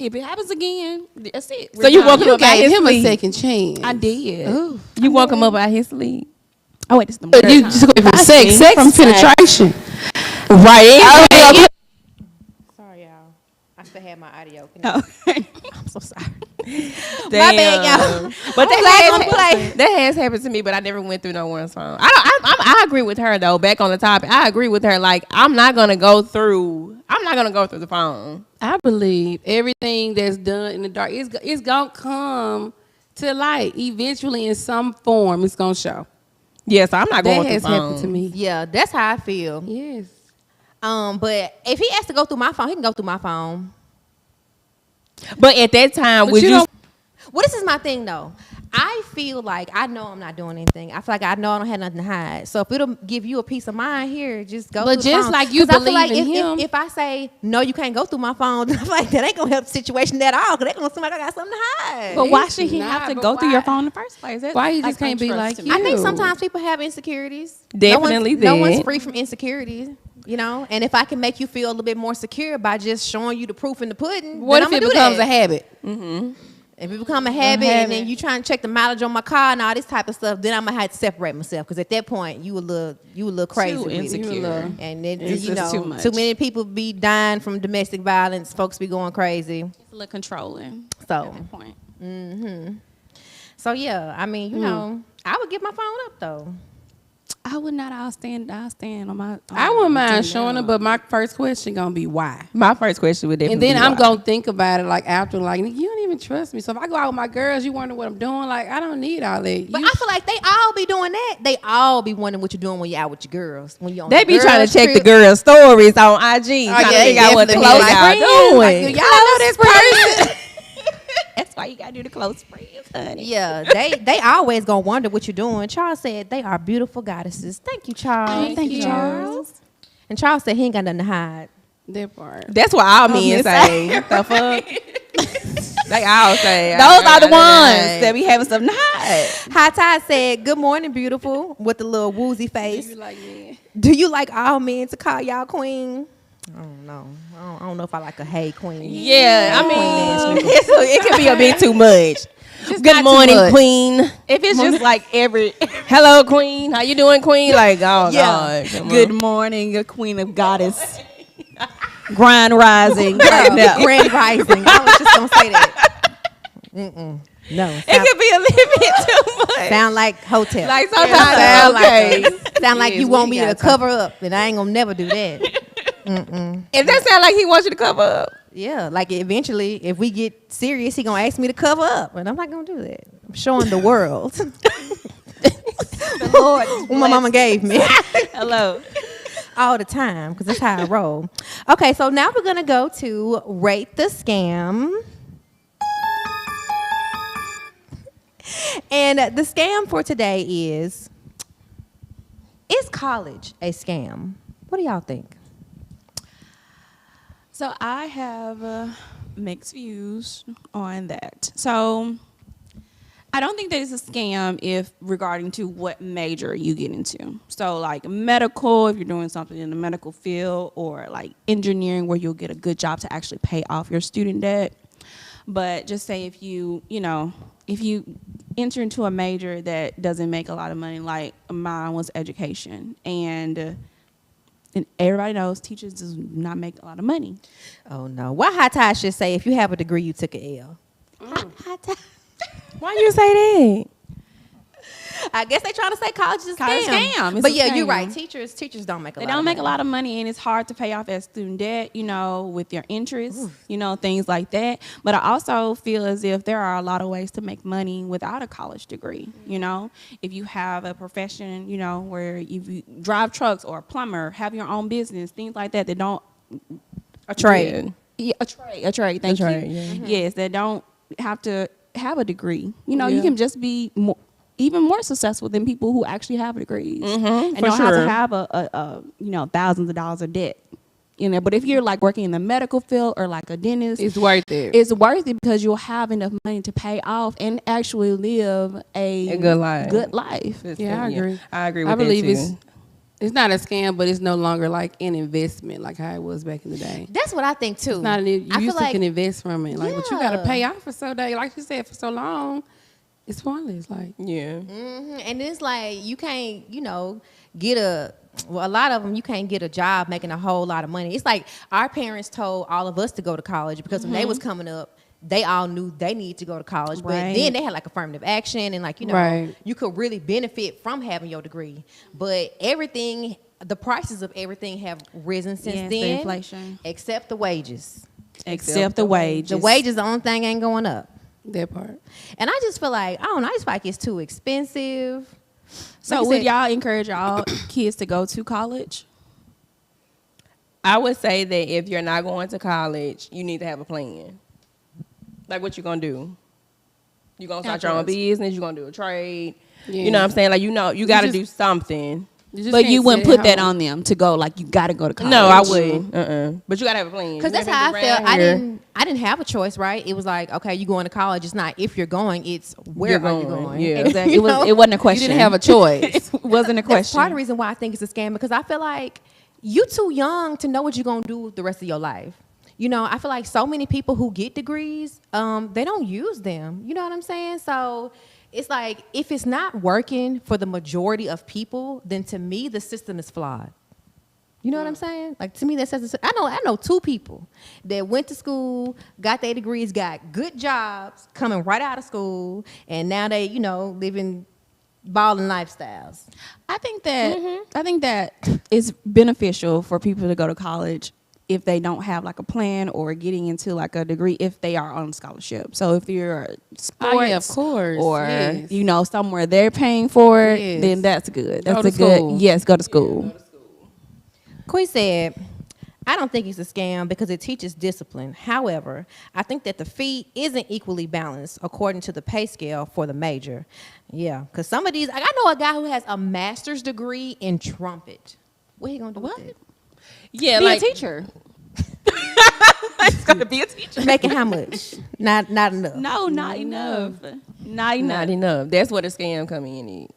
again, that's it. So you We're woke done. him up out gave his him sleep. a second chance. I did. Ooh. You woke him up out his sleep. Oh wait, this is the But you time. just go from sex From penetration. Right. Sorry, y'all. I still have my audio. Oh. I'm so sorry. Damn. My bad, y'all. But I'm that glad has, that has happened to me, but I never went through no one's phone. I agree with her though. Back on the topic, I agree with her. Like I'm not gonna go through the phone. I believe everything that's done in the dark it's gonna come to light eventually in some form. It's gonna show. Yeah, so I'm not going That through has happened phone. to me. Yeah, that's how I feel. Yes. But if he has to go through my phone, he can go through my phone. But at that time, But would you you? don't- Well, this is my thing though. I feel like I know I'm not doing anything. I feel like I know I don't have nothing to hide. So if it'll give you a peace of mind, here, just go. But through the just phone. like you 'Cause I feel believe in if, him. If I say no, you can't go through my phone, I feel like that ain't gonna help the situation at all. Cause they gonna seem like I got something to hide. But why It's should he not, have to but go through your why? phone in the first place? That's Why you just can't be untrust like to me. you? I think Ew. sometimes people have insecurities. Definitely no one's did. free from insecurities. You know, and if I can make you feel a little bit more secure by just showing you the proof in the pudding, What then if I'ma it do becomes that. a habit? If it become a habit and then you trying to check the mileage on my car and all this type of stuff, then I'm gonna have to separate myself because at that point you a little crazy, Too with it. insecure. And then It's you just know too much. too many people be dying from domestic violence. Folks be going crazy. It's a little controlling So at that point. so yeah, I mean you know I would give my phone up though. I would not. I'll stand on my. I wouldn't mind turn showing down. it, but my first question gonna be why. My first question would definitely. And then be I'm why. gonna think about it like after, like you don't even trust me. So if I go out with my girls, you wonder what I'm doing. Like I don't need all that. But You- I feel like they all be doing that. They all be wondering what you're doing when you're out with your girls. When you on They the be trying girls to check the trip. girls' stories on IG, trying to yeah, figure out what the definitely. close Like, y'all friends, doing. like, y'all know this person. That's why you gotta do the close friends, honey. Yeah, they always gonna wonder what you're doing. Charles said they are beautiful goddesses. Thank you, Charles. Thank you, Charles. And Charles said he ain't got nothing to hide. That part. That's what all men say. The fuck? They all say. Those I are the got ones it. that be having something to hide. High Tide said, "Good morning, beautiful," with the little woozy face. You like me? Do you like all men to call y'all queen? I don't know. I don't know if I like a hey queen. Yeah, I Queen mean, it could be a bit too much. not Good too morning, much. queen. If it's just like every Hello, queen. How you doing, queen? Like, oh God. come good on. morning, a queen of goddess, grind rising. No. Grand rising. I was just gonna say that. No, It could be a little bit too much. sound like hotel. Like sometimes, sound okay. sound like Yes, you we want me to got cover up, and I ain't gonna never do that. If that sound like he wants you to cover up, Yeah, like eventually, if we get serious, he gonna ask me to cover up, and I'm not gonna do that. I'm showing the world. The Lord, what my mama gave me Hello. all the time, because that's how I roll. Okay, so now we're gonna go to rate the scam, and the scam for today is college a scam? What do y'all think? So I have mixed views on that. So I don't think that it's a scam if regarding to what major you get into. So like medical, if you're doing something in the medical field, or like engineering where you'll get a good job to actually pay off your student debt. But just say if you enter into a major that doesn't make a lot of money, like mine was education, and everybody knows teachers does not make a lot of money. Oh no. Why High Tide should say if you have a degree, you took an L. High Tide. Why you say that? I guess they trying to say college is a College scam. scam. It's But a yeah, you're scam. right. Teachers don't make a lot. They don't make a lot of money, and it's hard to pay off that student debt, with your interest, things like that. But I also feel as if there are a lot of ways to make money without a college degree. If you have a profession, where you drive trucks or a plumber, have your own business, things like that, that don't A trade. Yeah, a trade. Thank you. Yeah. Yes, that don't have to have a degree. You can just be even more successful than people who actually have degrees and don't have to have a thousands of dollars of debt. But if you're like working in the medical field or like a dentist, It's worth it. it's worth it because you'll have enough money to pay off and actually live a good life. Good life. Yeah, I agree. I agree with I believe that too. it's not a scam, but it's no longer like an investment like how it was back in the day. That's what I think too. It's not you I feel used to like can invest from it, like, but you got to Yeah. pay off for so day, like you said, for so long. It's pointless, like. Yeah. and it's like you can't, get a lot of them you can't get a job making a whole lot of money. It's like our parents told all of us to go to college because when they was coming up, they all knew they needed to go to college, but Right. then they had like affirmative action and like Right. you could really benefit from having your degree. But the prices of everything have risen since Yes, the then, inflation. except the wages. Except the wages. The wages, the only thing ain't going up. That part. And I just feel like I just feel like it's too expensive. So Like I would said- y'all encourage y'all kids to go to college? I would say that if you're not going to college, you need to have a plan. Like what you gonna do? You gonna start your own Afterwards. business? You gonna do a trade? Yeah. You know what I'm saying? Like you got to just- do something. But you wouldn't put that on. on them to go like you got to go to college. No, I wouldn't. But you gotta have a plan. Because You that's gotta how I be felt. around I here. didn't have a choice, right? It was like, okay, you going to college. It's not if you're going, it's where You're are you going, going. yeah. Exactly. You know? It wasn't a You question. didn't have a choice. It wasn't a That's question. part of the reason why I think it's a scam because I feel like you too young to know what you're gonna do the rest of your life. I feel like so many people who get degrees, they don't use them. You know what I'm saying? So it's like if it's not working for the majority of people, then to me the system is flawed. You know what I'm saying? Like to me, that says I know two people that went to school, got their degrees, got good jobs, coming right out of school, and now they living balling lifestyles. I think that it's beneficial for people to go to college if they don't have like a plan or getting into like a degree if they are on scholarship. So if you're sports Oh, yeah, of course. or Yes. somewhere they're paying for it, Yes. then that's good. Go That's to a good school. yes, go to school. Quay said, I don't think it's a scam because it teaches discipline. However, I think that the fee isn't equally balanced according to the pay scale for the major. Yeah, because some of these, I know a guy who has a master's degree in trumpet. What he gonna do with it? Yeah, Be like a teacher. It's gotta be a teacher. Making how much? Not enough. No, not enough. Not enough. not enough. That's where the scam come in.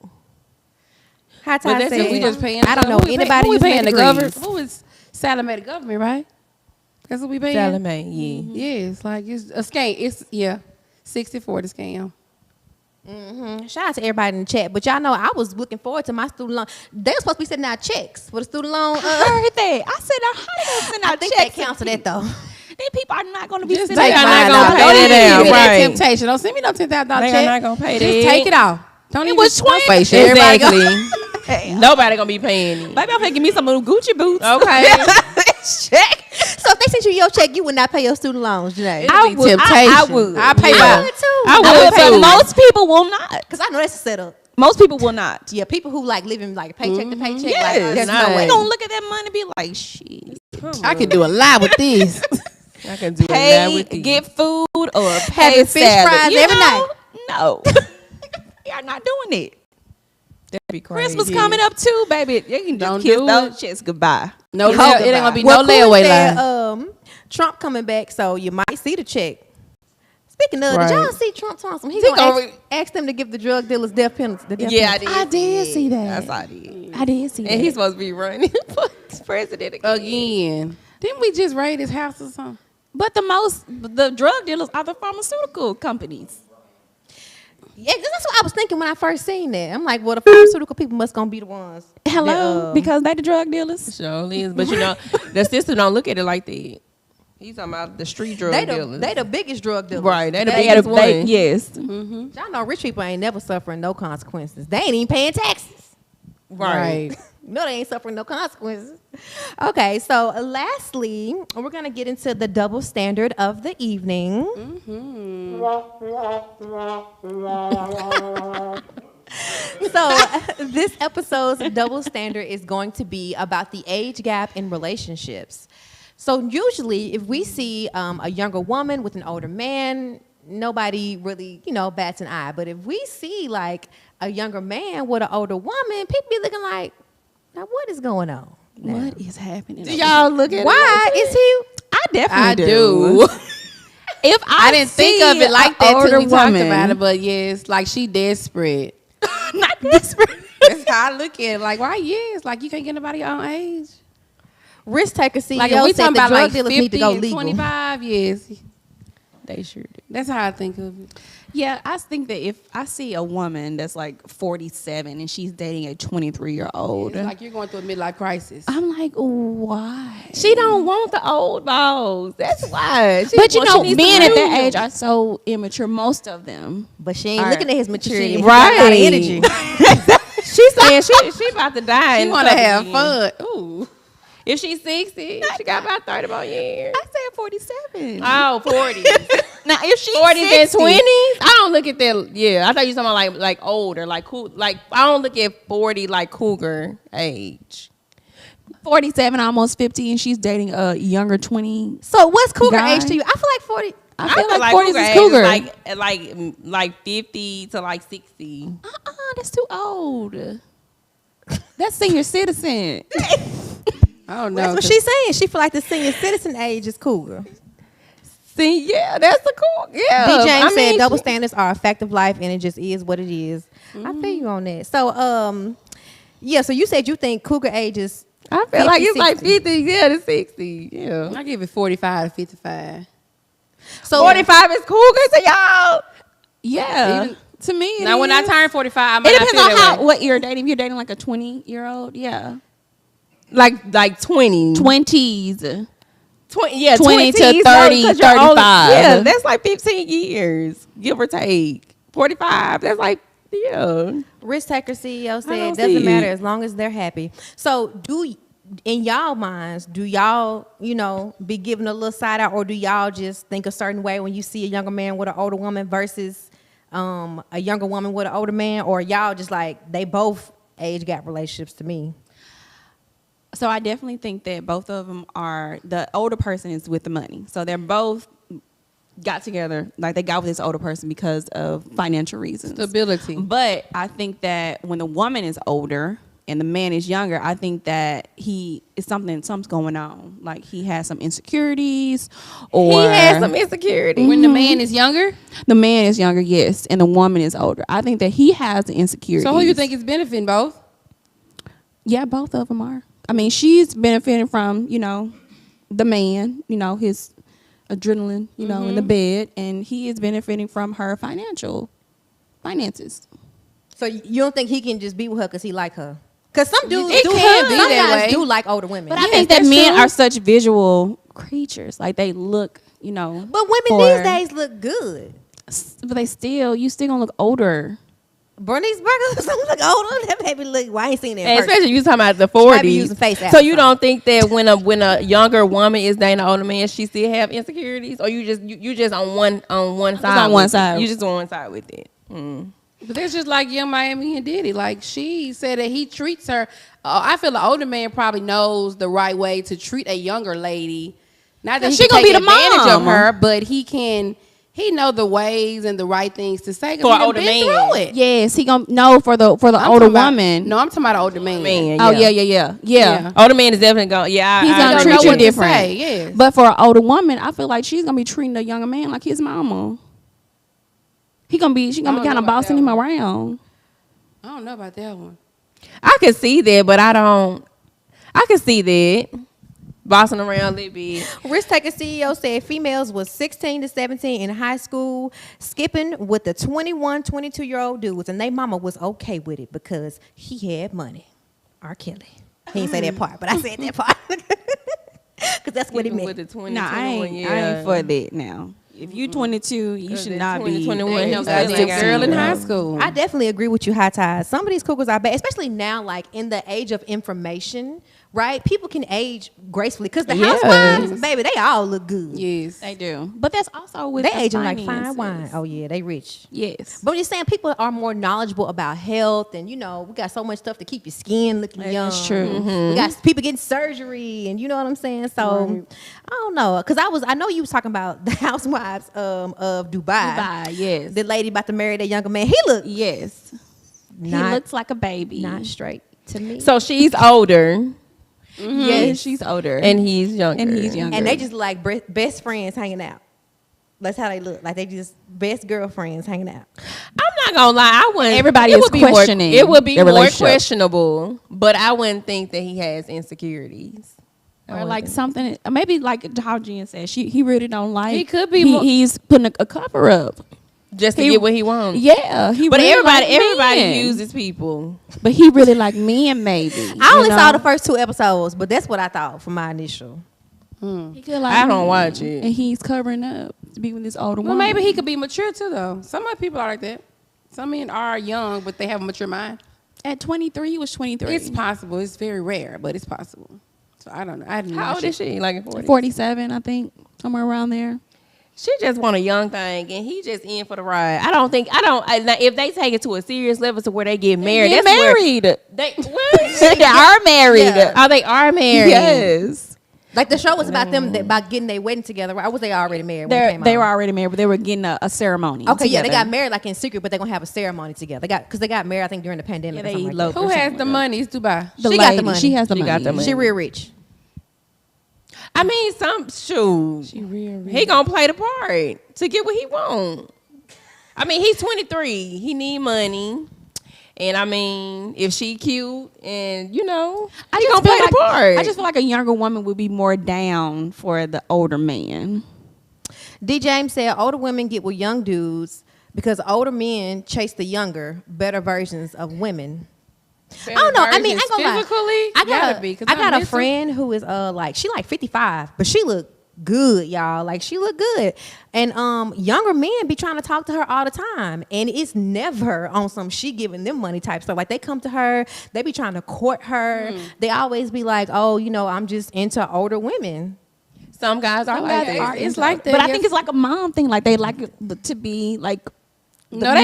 High But Tide that's said, if we just paying. I don't know who we pay- anybody who we who's paying the making government. degrees. Who is Salome the government, right? That's what we paying. Salome, yeah. Yeah, it's like it's a scam. It's 60-40 scam. Shout out to everybody in the chat. But y'all know I was looking forward to my student loan. They were supposed to be sending out checks for the student loan. I heard that. I said, how they gonna send I out think they checks? cancel that though. These people are not going to be Just sending take They are mine not out. gonna Don't pay even that give me out, that right. temptation. Don't send me no $10,000 They check. are not gonna pay Just that. take it off. Don't even was $20. waste it. Everybody go- Exactly. Nobody gonna be paying it. Baby, I'm gonna give me some little Gucci boots. Okay. Check. So if they sent you your check, you would not pay your student loans, Janay. It'll I be would. temptation. I would. I pay I by. would too. I I would, too. but most people will not. Because I know that's a setup. Most people will not. Yeah, people who like living like paycheck to paycheck. Yes. Like, there's no Nice. way. They gonna look at that money and be like, shit. I could do a lot with this. I can do that Pay, with you. get food, or pay Having fish salad. fries You every know? night. No. You're not doing it. That'd be crazy. Christmas coming up too, baby. You can Don't just kiss do those it. chicks goodbye. No, Hold it ain't gonna be Well, no Cooley layaway said, line. Trump coming back, so you might see the check. Speaking of, Right. did y'all see Trump talking? He He gonna gonna ask them to give the drug dealers death penalty. The death Yeah, penalty. I did see that. That's what I did. I did see that. And he's supposed to be running for president Again. Didn't we just raid his house or something? But the drug dealers are the pharmaceutical companies. Yeah, 'cause that's what I was thinking when I first seen that. I'm like, well, the pharmaceutical people must gonna be the ones. Hello, that, because they the drug dealers. Surely is, but you know, the system don't look at it like that. He's talking about the street drug dealers. they the biggest drug dealers. Right, they the They- biggest one. Yes. Y'all know rich people ain't never suffering no consequences. They ain't even paying taxes. Right. No, they ain't suffering no consequences. Okay, so lastly, we're gonna get into the double standard of the evening. So this episode's double standard is going to be about the age gap in relationships. So usually, if we see a younger woman with an older man, nobody really, bats an eye. But if we see like a younger man with an older woman, people be looking like, now what is going on? Now, What is happening? Do y'all look at why is he? I definitely I do. If I didn't think of it like that till we talked woman, about it, but yes, like she desperate. not desperate. That's how I look at it. Like, why? Yes, like you can't get nobody your own age. Risk taker CEO Like if we said talking the about drug like dealers 50 need to go and legal. 25, yes. They sure do. That's how I think of it. Yeah, I think that if I see a woman that's like 47 and she's dating a 23-year-old, It's like you're going through a midlife crisis. I'm like, why? She don't want the old balls. That's why. But you know, men at that age are so immature. Most of them. But she ain't All looking right. at his maturity. She- He got a lot of right. energy. She's saying she about to die. She in a want to couple have years. fun. Ooh. If she's 60, she got about 30 more years. I said 47. Oh, 40. Now, if she's 40s and 60, 20s. I don't look at that. Yeah, I thought you were talking about like older, like cool. Like I don't look at 40 like cougar age. 47, almost 50, and she's dating a younger 20. So what's cougar Guy. age to you? I feel like 40. I feel like 40 cougar is age cougar. like 50 to like 60. That's too old. That's senior citizen. I don't That's know. what she's saying. She feel like the senior citizen age is cougar. See, yeah, that's the cool. Yeah, B. James I mean, said double standards are a fact of life, and it just is what it is. I feel you on that. So, yeah. So you said you think cougar age is. I feel like 50, it's like 60. 50, yeah, to 60. Yeah, I give it 45 to 55. So 45 is cougar to y'all. Yeah. Even- to me, it Now, when I is. turn 45, I might It not depends feel on that way. what you're dating. If you're dating like a 20-year-old, Like 20. 20s. 20, yeah, 20 to 20s, 30, 'cause you're only- 35. Yeah, that's like 15 years, give or take. 45, that's like, yeah. risk taker CEO said don't it doesn't see matter it. as long as they're happy. So in y'all minds, do y'all be giving a little side out, or do y'all just think a certain way when you see a younger man with an older woman versus a younger woman with an older man, or y'all just like they both age gap relationships to me? So I definitely think that both of them are, the older person is with the money. So they're both got together, like they got with this older person because of financial reasons. Stability. But I think that when the woman is older and the man is younger, I think that something's going on. Like he has some insecurities, or He has some insecurity. When the man is younger, the man is younger, yes, and the woman is older. I think that he has the insecurities. so who you think is benefiting both? Yeah, both of them are. I mean, she's benefiting from, the man, his adrenaline, in the bed, and he is benefiting from her finances. So you don't think he can just be with her because he like her? Because some dudes It do. can be Some that guys way. do like older women. But I think that that's men true. are such visual creatures. Like they look, But women for- these days look good. But you still gonna look older. Bernice Burgers don't look older. That baby look. Well, I ain't seen that. in And person. especially you talking about the might be using 40s. face apps So or you something. don't think that when a younger woman is dating an older man, she still have insecurities, or you just on one side? on one with it? side. You just on one side with it. Mm. But that's just like Young Miami and Diddy. Like she said that he treats her. I feel the older man probably knows the right way to treat a younger lady. Not that Yeah, he she can gonna take be the advantage of mom. her, but he can He know the ways and the right things to say. 'Cause For he an done older been man. through it. Yes, he gonna know for the I'm older talking about- woman. No, I'm talking about an older man. Man, Oh yeah. Yeah. Older man is definitely going. Yeah, He's He gonna don't treat know you what to different. say, yes. But for an older woman, I feel like she's gonna be treating the younger man like his mama. She gonna be I don't kind know of about bossing that him one. around. I don't know about that one. I can see that, but I don't. I can see that bossing around a little bit. Risk Taker CEO said females was 16 to 17 in high school skipping with the 21, 22-year-old dudes, and they mama was okay with it because he had money. R. Kelly. He didn't say that part, but I said that part. Because that's what he Even meant. with the 20, Nah, I 21, ain't for that now. If you 22, you should that not 20, be. 21, Ain't he no was still goddamn young. girl in high school. I definitely agree with you, High Ties. Some of these cougars are bad, especially now, like in the age of information, right? People can age gracefully because the Yes. housewives, baby, they all look good. Yes. They do, but that's also with They the aging like fine finances. wine. Oh yeah, they rich. Yes, But I'm just saying, people are more knowledgeable about health, and we got so much stuff to keep your skin looking young. That's true. We got people getting surgery, and you know what I'm saying. So I don't know, because I know you was talking about the housewives of Dubai. Dubai, yes. The lady about to marry that younger man. He looked Yes, he not, looks like a baby. not straight to me. So she's older Yes, she's older, and he's younger. and he's younger. and they just like best friends hanging out. That's how they look. Like they just best girlfriends hanging out. I'm not gonna lie. I wouldn't. Everybody it is would be more- questioning It would be their more relationship. questionable, but I wouldn't think that he has insecurities. or like something, maybe like how Jen said, he really don't like. He could be more- He's putting a cover up. just to He- get what he wants. Yeah, he. But really everybody like men. uses people. But he really like men, maybe. I only you saw know? the first 2 episodes, but that's what I thought from my initial. He could like I don't men, watch it. and he's covering up to be with this older Well, woman. maybe he could be mature too, though. Some other people are like that. Some men are young, but they have a mature mind. At 23, he was 23. It's possible. It's very rare, but it's possible. So I don't know. I didn't How watch old it. is she? Like 40? 47, I think, somewhere around there. She just want a young thing, and he just in for the ride. I don't. Now, if they take it to a serious level to where they get married, Get that's where married. they what? They are married. Yeah. Oh, they are married. Yes. Like the show was about them about getting their wedding together. Right? Or was they already married when it They came were out? already married, but they were getting a ceremony. Okay, yeah, they together. got married like in secret, but they're gonna have a ceremony together. Because they got married, I think, during the pandemic. Yeah, or they something like eloped. Who has the money? It's Dubai. The She got the lady, money. She has the She money. got the that. money. She real rich. I mean, some shoot. She real. He gonna play the part to get what he want. I mean, he's 23. He need money. And I mean, if she cute and he gonna play the part. I just feel like a younger woman would be more down for the older man. D. James said older women get with young dudes because older men chase the younger, better versions of women. I don't know. I mean, I ain't gonna lie. Physically, I got a friend who is she like 55, but she look good, y'all. Like she look good. And younger men be trying to talk to her all the time. And it's never on some she giving them money type stuff. Like they come to her, they be trying to court her. They always be like, oh, I'm just into older women. Some guys are like that. It's like that. But I think it's like a mom thing. Like they like it to be like the no, they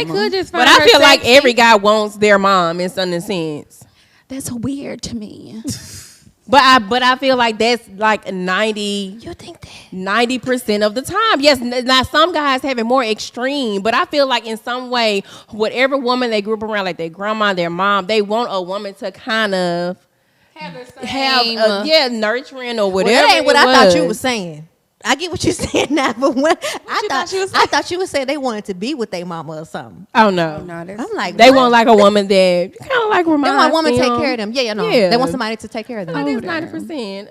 mom. could just find But I her feel like sexy. every guy wants their mom in some sense. That's weird to me. But I feel like that's like 90. You think that? 90% of the time. Yes, now some guys have it more extreme, but I feel like in some way, whatever woman they grew up around, like their grandma, their mom, they want a woman to kind of have nurturing or whatever. Well, that ain't what I thought you was was saying. I get what you're saying now, but when I thought you would say they wanted to be with their mama or something. Oh no. No, that's, I'm like, They what? want like a woman that kind of like They reminds want a woman to take them. care of them. Yeah, no. Yeah. They want somebody to take care of them. I think it's 90%.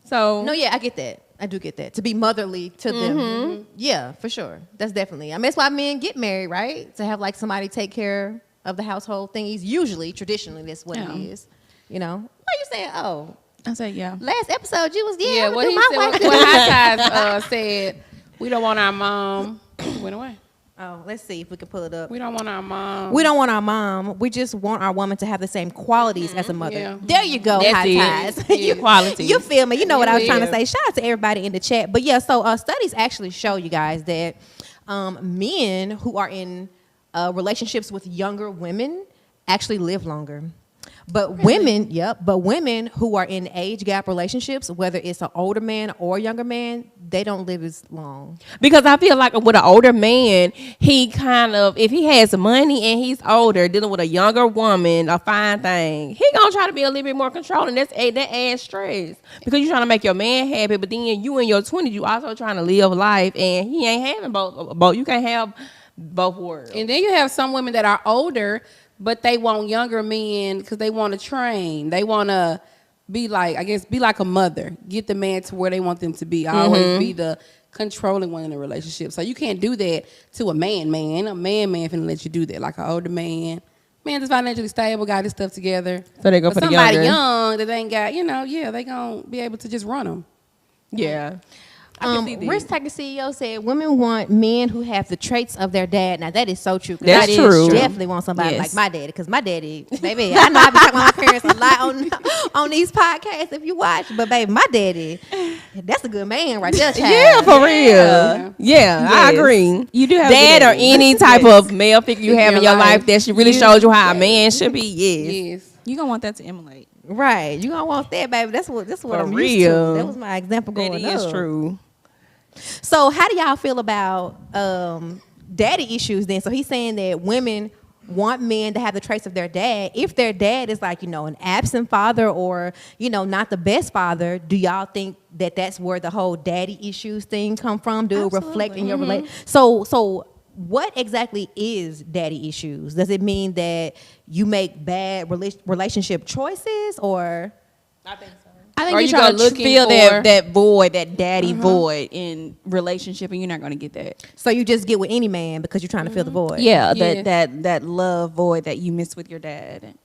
So No, yeah, I get that. I do get that. To be motherly to them. Yeah, for sure. That's definitely. I mean, that's why men get married, right? To have like somebody take care of the household things. Usually, traditionally, that's what it is. Why are you saying, oh, I said, yeah. last episode you was, yeah. I'm What gonna he do my said, wife. what High Ties said, we don't want our mom. Went away. Oh, let's see if we can pull it up. We don't want our mom. We don't want our mom. We just want our woman to have the same qualities as a mother. Yeah. There you go, That's High it. Ties. Yeah. Qualities. You feel me? You know what I was trying to Yeah. say. Shout out to everybody in the chat. But yeah, so studies actually show you guys that men who are in relationships with younger women actually live longer. But women, but women who are in age gap relationships, whether it's an older man or a younger man, they don't live as long. Because I feel like with an older man, he kind of, if he has money and he's older, dealing with a younger woman, a fine thing, he gonna try to be a little bit more controlling. That adds stress because you're trying to make your man happy, but then you in your 20s, you also trying to live life, and he ain't having both. You can't have both worlds. And then you have some women that are older, but they want younger men because they want to train. They want to be like a mother. Get the man to where they want them to be. Always be the controlling one in the relationship. So you can't do that to a man. A man finna let you do that. Like an older man. Man is financially stable, got his stuff together. So they go but for the somebody younger. young that ain't got, they gonna be able to just run them. Yeah. I can see that. Risk Taker CEO said women want men who have the traits of their dad. Now that is so true. 'Cause That's I true. Definitely want somebody Yes. like my daddy, because my daddy, baby, I know I be talking about my parents a lot on these podcasts if you watch, but baby, my daddy, that's a good man right there, child. Yeah, for real. Yeah, I Yes. agree. You do have that good or daddies. any type of male figure you have in your life that she really You- showed you how a man should be. Yes. Yes. You gonna want that to emulate. Right, you gonna want that, baby. That's what For I'm used to. real. That was my example That going is up. true. So how do y'all feel about daddy issues then? So he's saying that women want men to have the traits of their dad. If their dad is like, an absent father or, not the best father, do y'all think that that's where the whole daddy issues thing come from? Do it reflect in your relation? So what exactly is daddy issues? Does it mean that you make bad relationship choices or? I think so. I think Or you're you trying gonna to feel for that void, that daddy void in relationship, and you're not gonna get that. So you just get with any man because you're trying to fill the void? Yeah, Yes. that love void that you miss with your dad.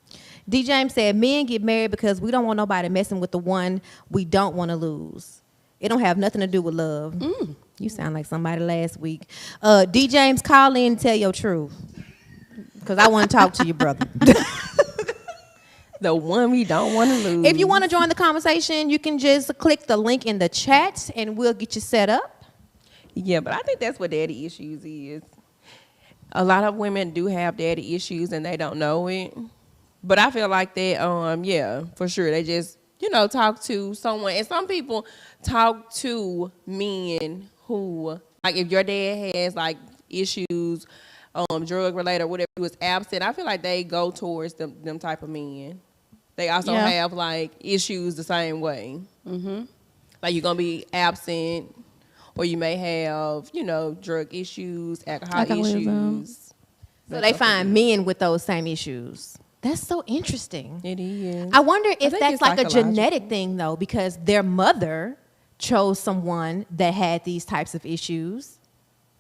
D. James said, men get married because we don't want nobody messing with the one we don't want to lose. It don't have nothing to do with love. You sound like somebody last week. D. James, call in and tell your truth. Because I want to talk to you, brother. The one we don't want to lose. If you want to join the conversation, you can just click the link in the chat and we'll get you set up. Yeah, but I think that's what daddy issues is. A lot of women do have daddy issues and they don't know it. But I feel like that, yeah, for sure. They just, talk to someone. And some people talk to men who, like if your dad has like issues, drug related or whatever, he was absent, I feel like they go towards them type of men. They also have like issues the same way. Mm-hmm. Like you're going to be absent or you may have, drug issues, alcoholism issues. So they find men with those same issues. That's so interesting. It is. I wonder if think that's it's like a psychological. genetic thing, though, because their mother chose someone that had these types of issues.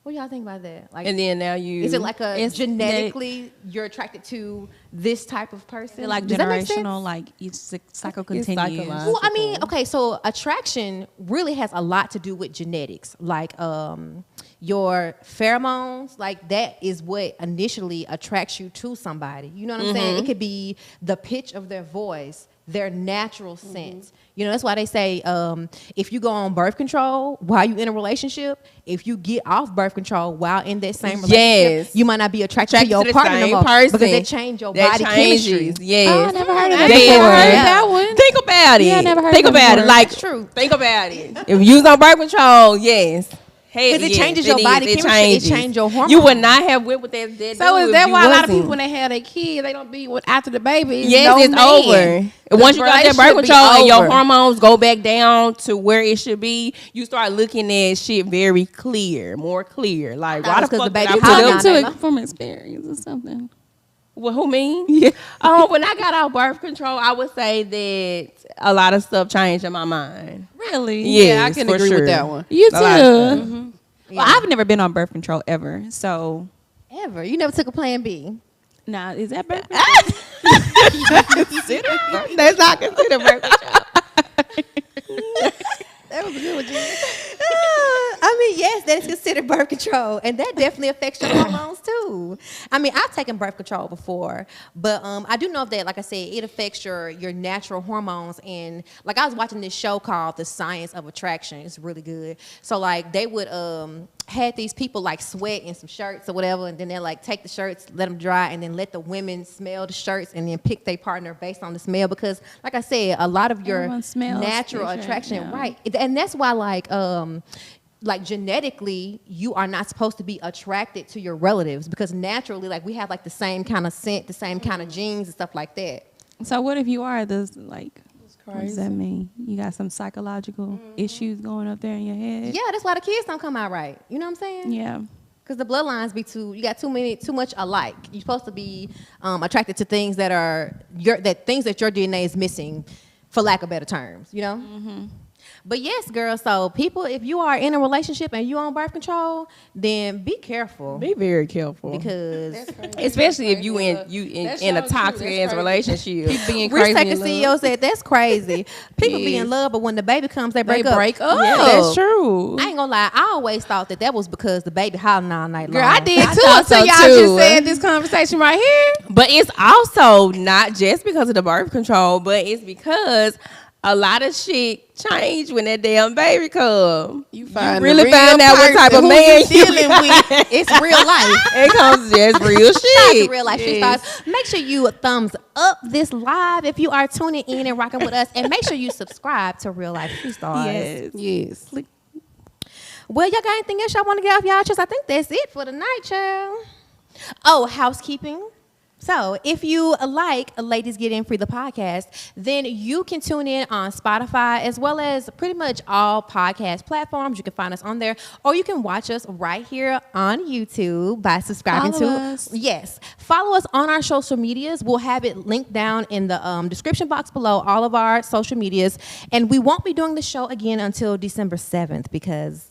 What do y'all think about that? Like, And then now is it like It's genetically you're attracted to this type of person? Like Does that make sense? generational, like each cycle It's continues. psychological. Well, I mean, okay, so attraction really has a lot to do with genetics. Like your pheromones, like that is what initially attracts you to somebody. You know what I'm saying? It could be the pitch of their voice, their natural sense. That's why they say if you go on birth control while you're in a relationship, if you get off birth control while in that same relationship, Yes. you might not be attracted to your the partner no same more person. because they change your That body changes. chemistry. Yes. Oh, I never heard of that They- before. Yeah. That one. Think about it. Yeah, I never heard Think of that about it. before. Like, That's true. think about it. If you was on birth control, yes. Hey, Because it yes, changes your is. body It chemistry. It changes. changes your hormones. You would not have went with that So dude is that if you why a lot of wasn't. people when they have their kid, they don't be with after the baby? It's Yes, no it's man. over. And once you got that birth relationship be control and your over. hormones go back down to where it should be, you start looking at shit very clear, more clear. Like, why the it's 'cause fuck the baby did I hot put now. up They to love- it? from experience or something. Well, who mean? When I got off birth control, I would say that a lot of stuff changed in my mind. Really? Yeah, I Yes, can for agree sure. with that one. You A lot of too. stuff. Well, I've never been on birth control ever. So, Ever. You never took a plan B. now is that birth control? That's not considered birth control. That was a good one, Jen. I mean, yes, that is considered birth control. And that definitely affects your hormones, too. too. I mean, I've taken birth control before, but I do know that, like I said, it affects your natural hormones. And like I was watching this show called The Science of Attraction. It's really good. So like they would had these people like sweat in some shirts or whatever, and then they like take the shirts, let them dry, and then let the women smell the shirts, and then pick their partner based on the smell. Because like I said, a lot of your natural attraction, right? And that's why like genetically, you are not supposed to be attracted to your relatives, because naturally, like we have like the same kind of scent, the same kind of genes and stuff like that. So what if you are this like? What does that mean? You got some psychological issues going up there in your head? Yeah, that's why the kids don't come out right. You know what I'm saying? Yeah. Because the bloodlines be too much alike. You're supposed to be attracted to things that are things that your DNA is missing, for lack of better terms. You know. Mm-hmm. But yes, girl. So people, if you are in a relationship and you on birth control, then be careful. Be very careful, because especially if you in a toxic ass relationship. People being crazy. Risk-taking CEO said that's crazy. People be in love, but when the baby comes, they break up. Yeah, that's true. I ain't gonna lie. I always thought that was because the baby hollering all night long. Girl, I did too thought until so y'all too. just said this conversation right here. But it's also not just because of the birth control, but it's because a lot of shit change when that damn baby come. You really find out what type of man you dealing with. It's real life. It comes just real shit. Real life shit starts. Make sure you thumbs up this live if you are tuning in and rocking with us, and make sure you subscribe to Real Life She Stars. Yes. Well, y'all got anything else y'all want to get off y'all chest? I think that's it for the night, child. Oh, housekeeping. So if you like Ladies Get In Free, the podcast, then you can tune in on Spotify as well as pretty much all podcast platforms. You can find us on there, or you can watch us right here on YouTube by subscribing follow us on our social medias. We'll have it linked down in the description box below, all of our social medias. And we won't be doing the show again until December 7th because,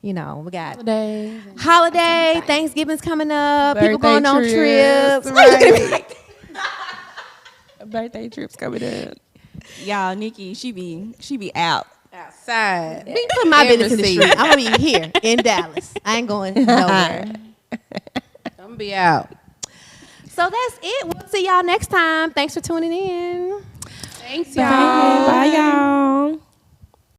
you know, we got holiday, Thanksgiving's coming up, people going on trips. Right. Birthday trips coming up. Y'all, Nikki, she be out. Outside. We put my business in the street. I'm gonna be here in Dallas. I ain't going nowhere. I'm gonna be out. So that's it. We'll see y'all next time. Thanks for tuning in. Thanks, y'all. Bye, y'all.